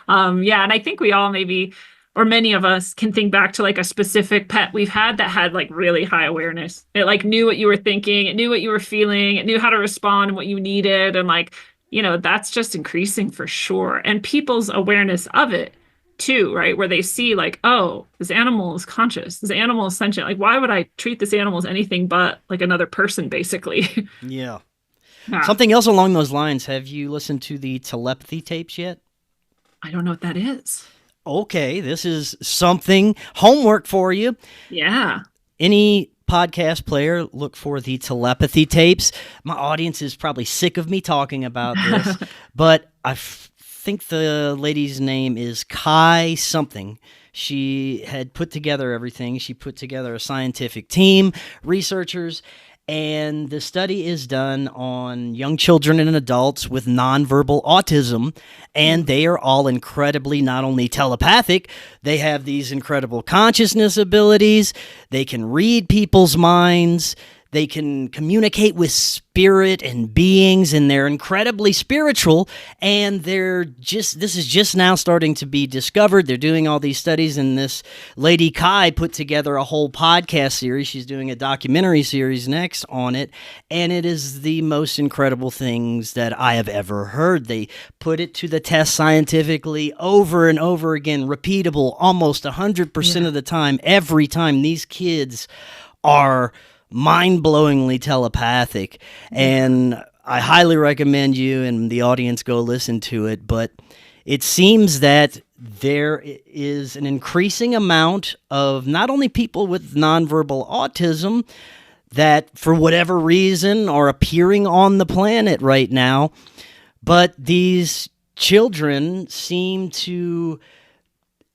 And I think we all maybe, or many of us, can think back to like a specific pet we've had that had like really high awareness. It like knew what you were thinking. It knew what you were feeling. It knew how to respond and what you needed. And like, that's just increasing for sure. And people's awareness of it too, right? Where they see like, oh, this animal is conscious. This animal is sentient. Like, why would I treat this animal as anything but like another person, basically? Yeah. Something else along those lines. Have you listened to the telepathy tapes yet? I don't know what that is. Okay, this is something, homework for you. Yeah. Any podcast player, look for the telepathy tapes. My audience is probably sick of me talking about this, but I think the lady's name is Kai something. She had put together everything. She put together a scientific team, researchers, and the study is done on young children and adults with nonverbal autism, and they are all incredibly not only telepathic, they have these incredible consciousness abilities, they can read people's minds, they can communicate with spirit and beings, and they're incredibly spiritual, and this is just now starting to be discovered. They're doing all these studies, and this lady Kai put together a whole podcast series. She's doing a documentary series next on it, and it is the most incredible things that I have ever heard. They put it to the test scientifically over and over again, repeatable almost 100% of the time. Every time, these kids are mind-blowingly telepathic, and I highly recommend you and the audience go listen to it. But it seems that there is an increasing amount of not only people with nonverbal autism that for whatever reason are appearing on the planet right now, but these children seem to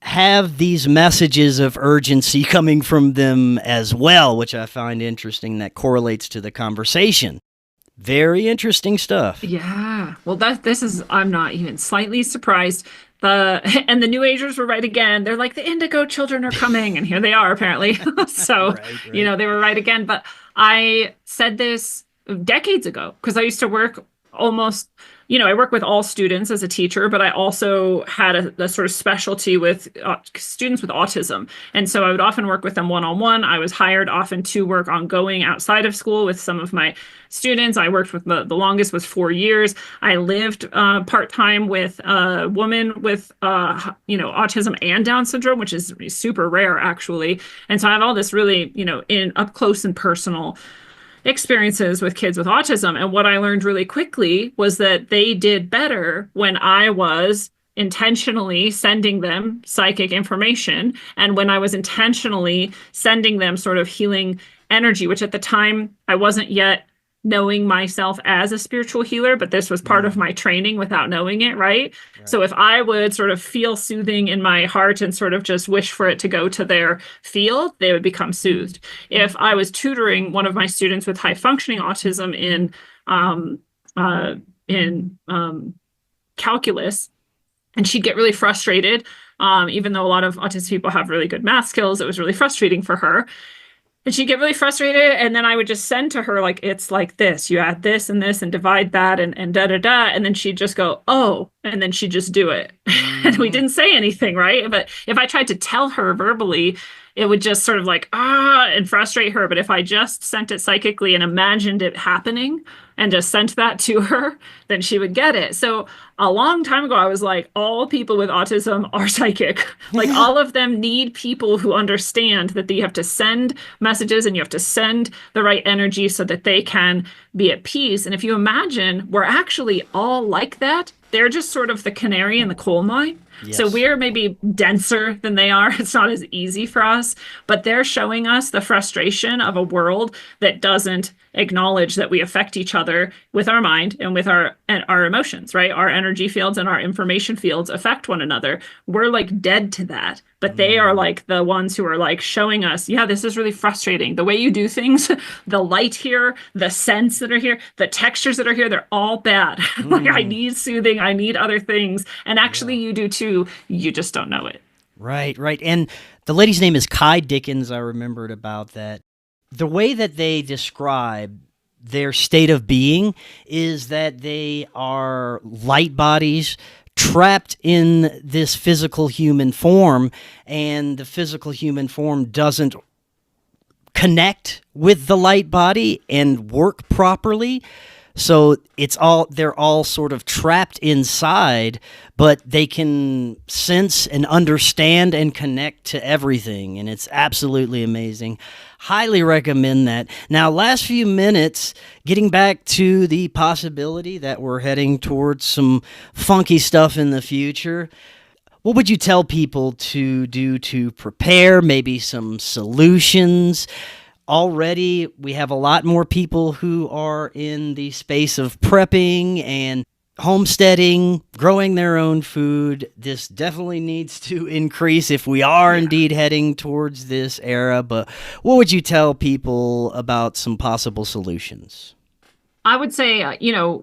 have these messages of urgency coming from them as well, which I find interesting. That correlates to the conversation. Very interesting stuff. Yeah. Well, I'm not even slightly surprised. And the New Agers were right again. They're like, the indigo children are coming, and here they are apparently. So, Right. they were right again. But I said this decades ago because I used to work almost, I work with all students as a teacher, but I also had a sort of specialty with students with autism. And so I would often work with them one-on-one. I was hired often to work ongoing outside of school with some of my students. I worked with the longest was 4 years. I lived part-time with a woman with, autism and Down syndrome, which is super rare actually. And so I have all this really, in up close and personal experiences with kids with autism. And what I learned really quickly was that they did better when I was intentionally sending them psychic information, and when I was intentionally sending them sort of healing energy, which at the time I wasn't yet knowing myself as a spiritual healer, but this was part of my training without knowing it, right? So if I would sort of feel soothing in my heart and sort of just wish for it to go to their field, they would become soothed. If I was tutoring one of my students with high functioning autism in calculus, and she'd get really frustrated, even though a lot of autistic people have really good math skills, it was really frustrating for her. And she'd get really frustrated, and then I would just send to her, like, it's like this. You add this and this and divide that and da-da-da. And then she'd just go, oh, and then she'd just do it. And we didn't say anything, right? But if I tried to tell her verbally, it would just sort of like, and frustrate her. But if I just sent it psychically and imagined it happening and just sent that to her, then she would get it. So a long time ago, I was like, all people with autism are psychic. Like all of them need people who understand that you have to send messages and you have to send the right energy so that they can be at peace. And if you imagine, we're actually all like that. They're just sort of the canary in the coal mine. Yes. So we're maybe denser than they are. It's not as easy for us, but they're showing us the frustration of a world that doesn't acknowledge that we affect each other with our mind and with our emotions, right? Our energy fields and our information fields affect one another. We're like dead to that, but they are like the ones who are like showing us, yeah, this is really frustrating. The way you do things, the light here, the scents that are here, the textures that are here, they're all bad. Like I need soothing, I need other things. And actually you do too. You just don't know it. Right. And the lady's name is Kai Dickens. I remembered about that. The way that they describe their state of being is that they are light bodies trapped in this physical human form, and the physical human form doesn't connect with the light body and work properly. So they're all sort of trapped inside, but they can sense and understand and connect to everything. And it's absolutely amazing. Highly recommend that. Now, last few minutes, getting back to the possibility that we're heading towards some funky stuff in the future. What would you tell people to do to prepare? Maybe some solutions? Already, we have a lot more people who are in the space of prepping and homesteading, growing their own food, this definitely needs to increase if we are indeed heading towards this era. But what would you tell people about some possible solutions? I would say,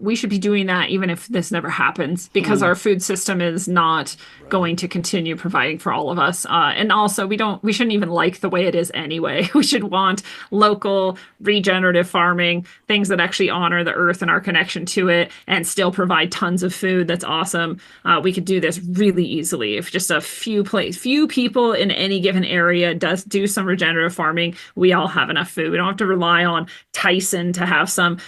we should be doing that even if this never happens, because our food system is not going to continue providing for all of us. And also, we shouldn't even like the way it is anyway. We should want local regenerative farming, things that actually honor the earth and our connection to it and still provide tons of food. That's awesome. We could do this really easily if just a few people in any given area do some regenerative farming. We all have enough food. We don't have to rely on Tyson to have some,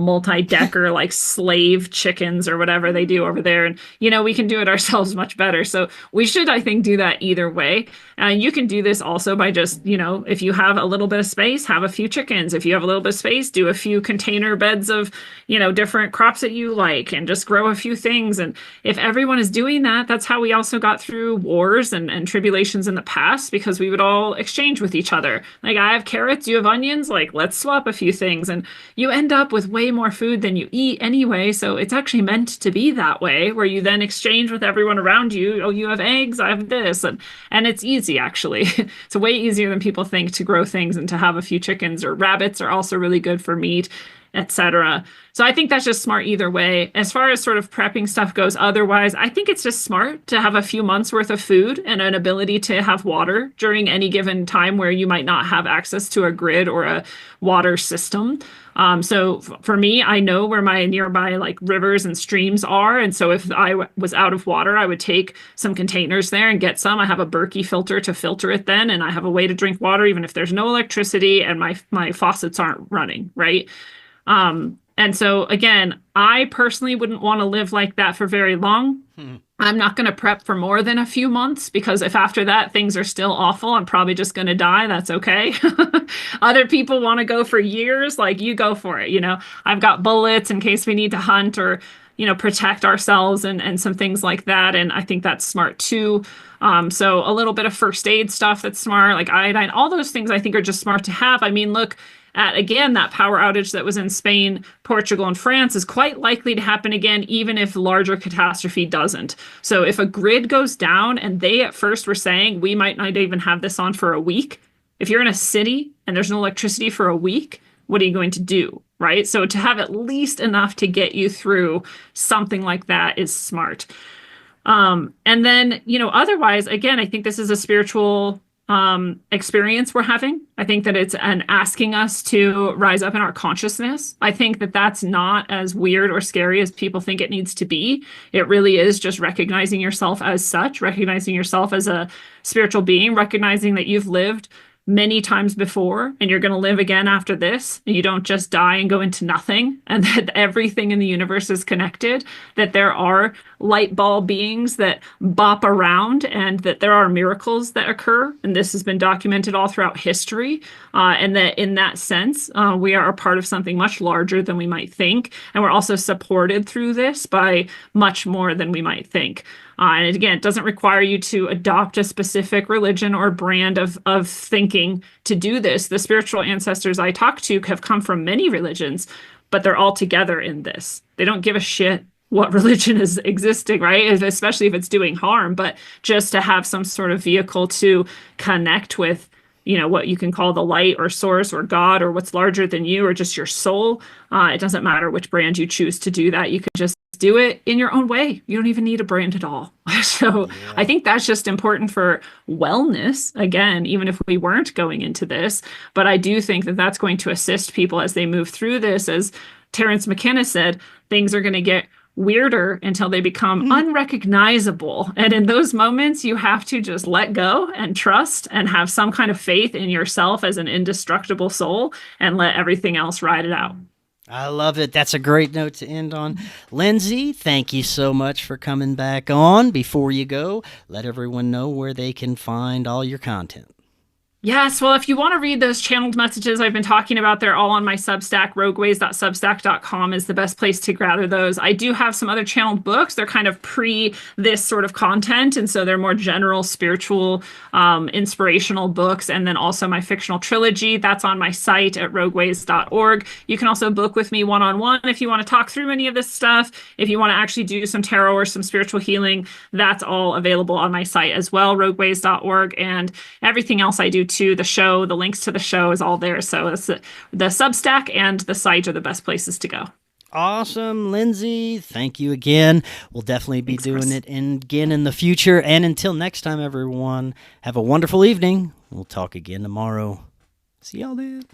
multi-decker like slave chickens or whatever they do over there. And, we can do it ourselves much better. So we should, I think, do that either way. And you can do this also by just, if you have a little bit of space, have a few chickens. If you have a little bit of space, do a few container beds of, different crops that you like and just grow a few things. And if everyone is doing that, that's how we also got through wars and tribulations in the past, because we would all exchange with each other. Like, I have carrots, you have onions, like, let's swap a few things. And you end up with way more food than you eat anyway. So it's actually meant to be that way, where you then exchange with everyone around you. Oh, you have eggs, I have this. And it's easy, actually. It's way easier than people think to grow things and to have a few chickens. Or rabbits are also really good for meat, etc. So I think that's just smart either way. As far as sort of prepping stuff goes otherwise, I think it's just smart to have a few months worth of food and an ability to have water during any given time where you might not have access to a grid or a water system. So for me, I know where my nearby like rivers and streams are. And so if I was out of water, I would take some containers there and get some. I have a Berkey filter to filter it then, and I have a way to drink water even if there's no electricity and my faucets aren't running, right? And so again, I personally wouldn't want to live like that for very long. I'm not going to prep for more than a few months, because if after that things are still awful, I'm probably just going to die. That's okay. Other people want to go for years, like, you go for it. I've got bullets in case we need to hunt or, protect ourselves and some things like that. And I think that's smart too. So a little bit of first aid stuff that's smart, like iodine, all those things I think are just smart to have. I mean, look at, again, that power outage that was in Spain, Portugal, and France is quite likely to happen again, even if larger catastrophe doesn't. So if a grid goes down, and they at first were saying we might not even have this on for a week, if you're in a city and there's no electricity for a week, what are you going to do, right? So to have at least enough to get you through something like that is smart. And then, otherwise, again, I think this is a spiritual experience we're having. I think that it's an asking us to rise up in our consciousness. I think that that's not as weird or scary as people think it needs to be. It really is just recognizing yourself as such, recognizing yourself as a spiritual being, recognizing that you've lived many times before and you're going to live again after this. You don't just die and go into nothing, and that everything in the universe is connected, that there are light ball beings that bop around, and that there are miracles that occur. And this has been documented all throughout history. And that in that sense, we are a part of something much larger than we might think. And we're also supported through this by much more than we might think. And again, it doesn't require you to adopt a specific religion or brand of thinking to do this. The spiritual ancestors I talk to have come from many religions, but they're all together in this. They don't give a shit what religion is existing, right? Especially if it's doing harm, but just to have some sort of vehicle to connect with, what you can call the light or source or God or what's larger than you or just your soul. It doesn't matter which brand you choose to do that. You can just do it in your own way. You don't even need a brand at all. So I think that's just important for wellness, again, even if we weren't going into this. But I do think that that's going to assist people as they move through this. As Terence McKenna said, things are going to get weirder until they become unrecognizable. And in those moments, you have to just let go and trust and have some kind of faith in yourself as an indestructible soul and let everything else ride it out. I love it. That's a great note to end on. Lindsey, thank you so much for coming back on. Before you go, let everyone know where they can find all your content. Yes, well, if you want to read those channeled messages I've been talking about, they're all on my Substack. Rogueways.substack.com is the best place to gather those. I do have some other channeled books. They're kind of pre this sort of content, and so they're more general, spiritual, inspirational books. And then also my fictional trilogy, that's on my site at rogueways.org. You can also book with me one-on-one if you want to talk through any of this stuff. If you want to actually do some tarot or some spiritual healing, that's all available on my site as well, rogueways.org. And everything else I do too, the show, the links to the show is all there. So it's the Substack and the site are the best places to go. Awesome, Lindsey. Thank you again. We'll definitely be Thanks, doing Chris. it again in the future. And until next time, everyone, have a wonderful evening. We'll talk again tomorrow. See y'all then.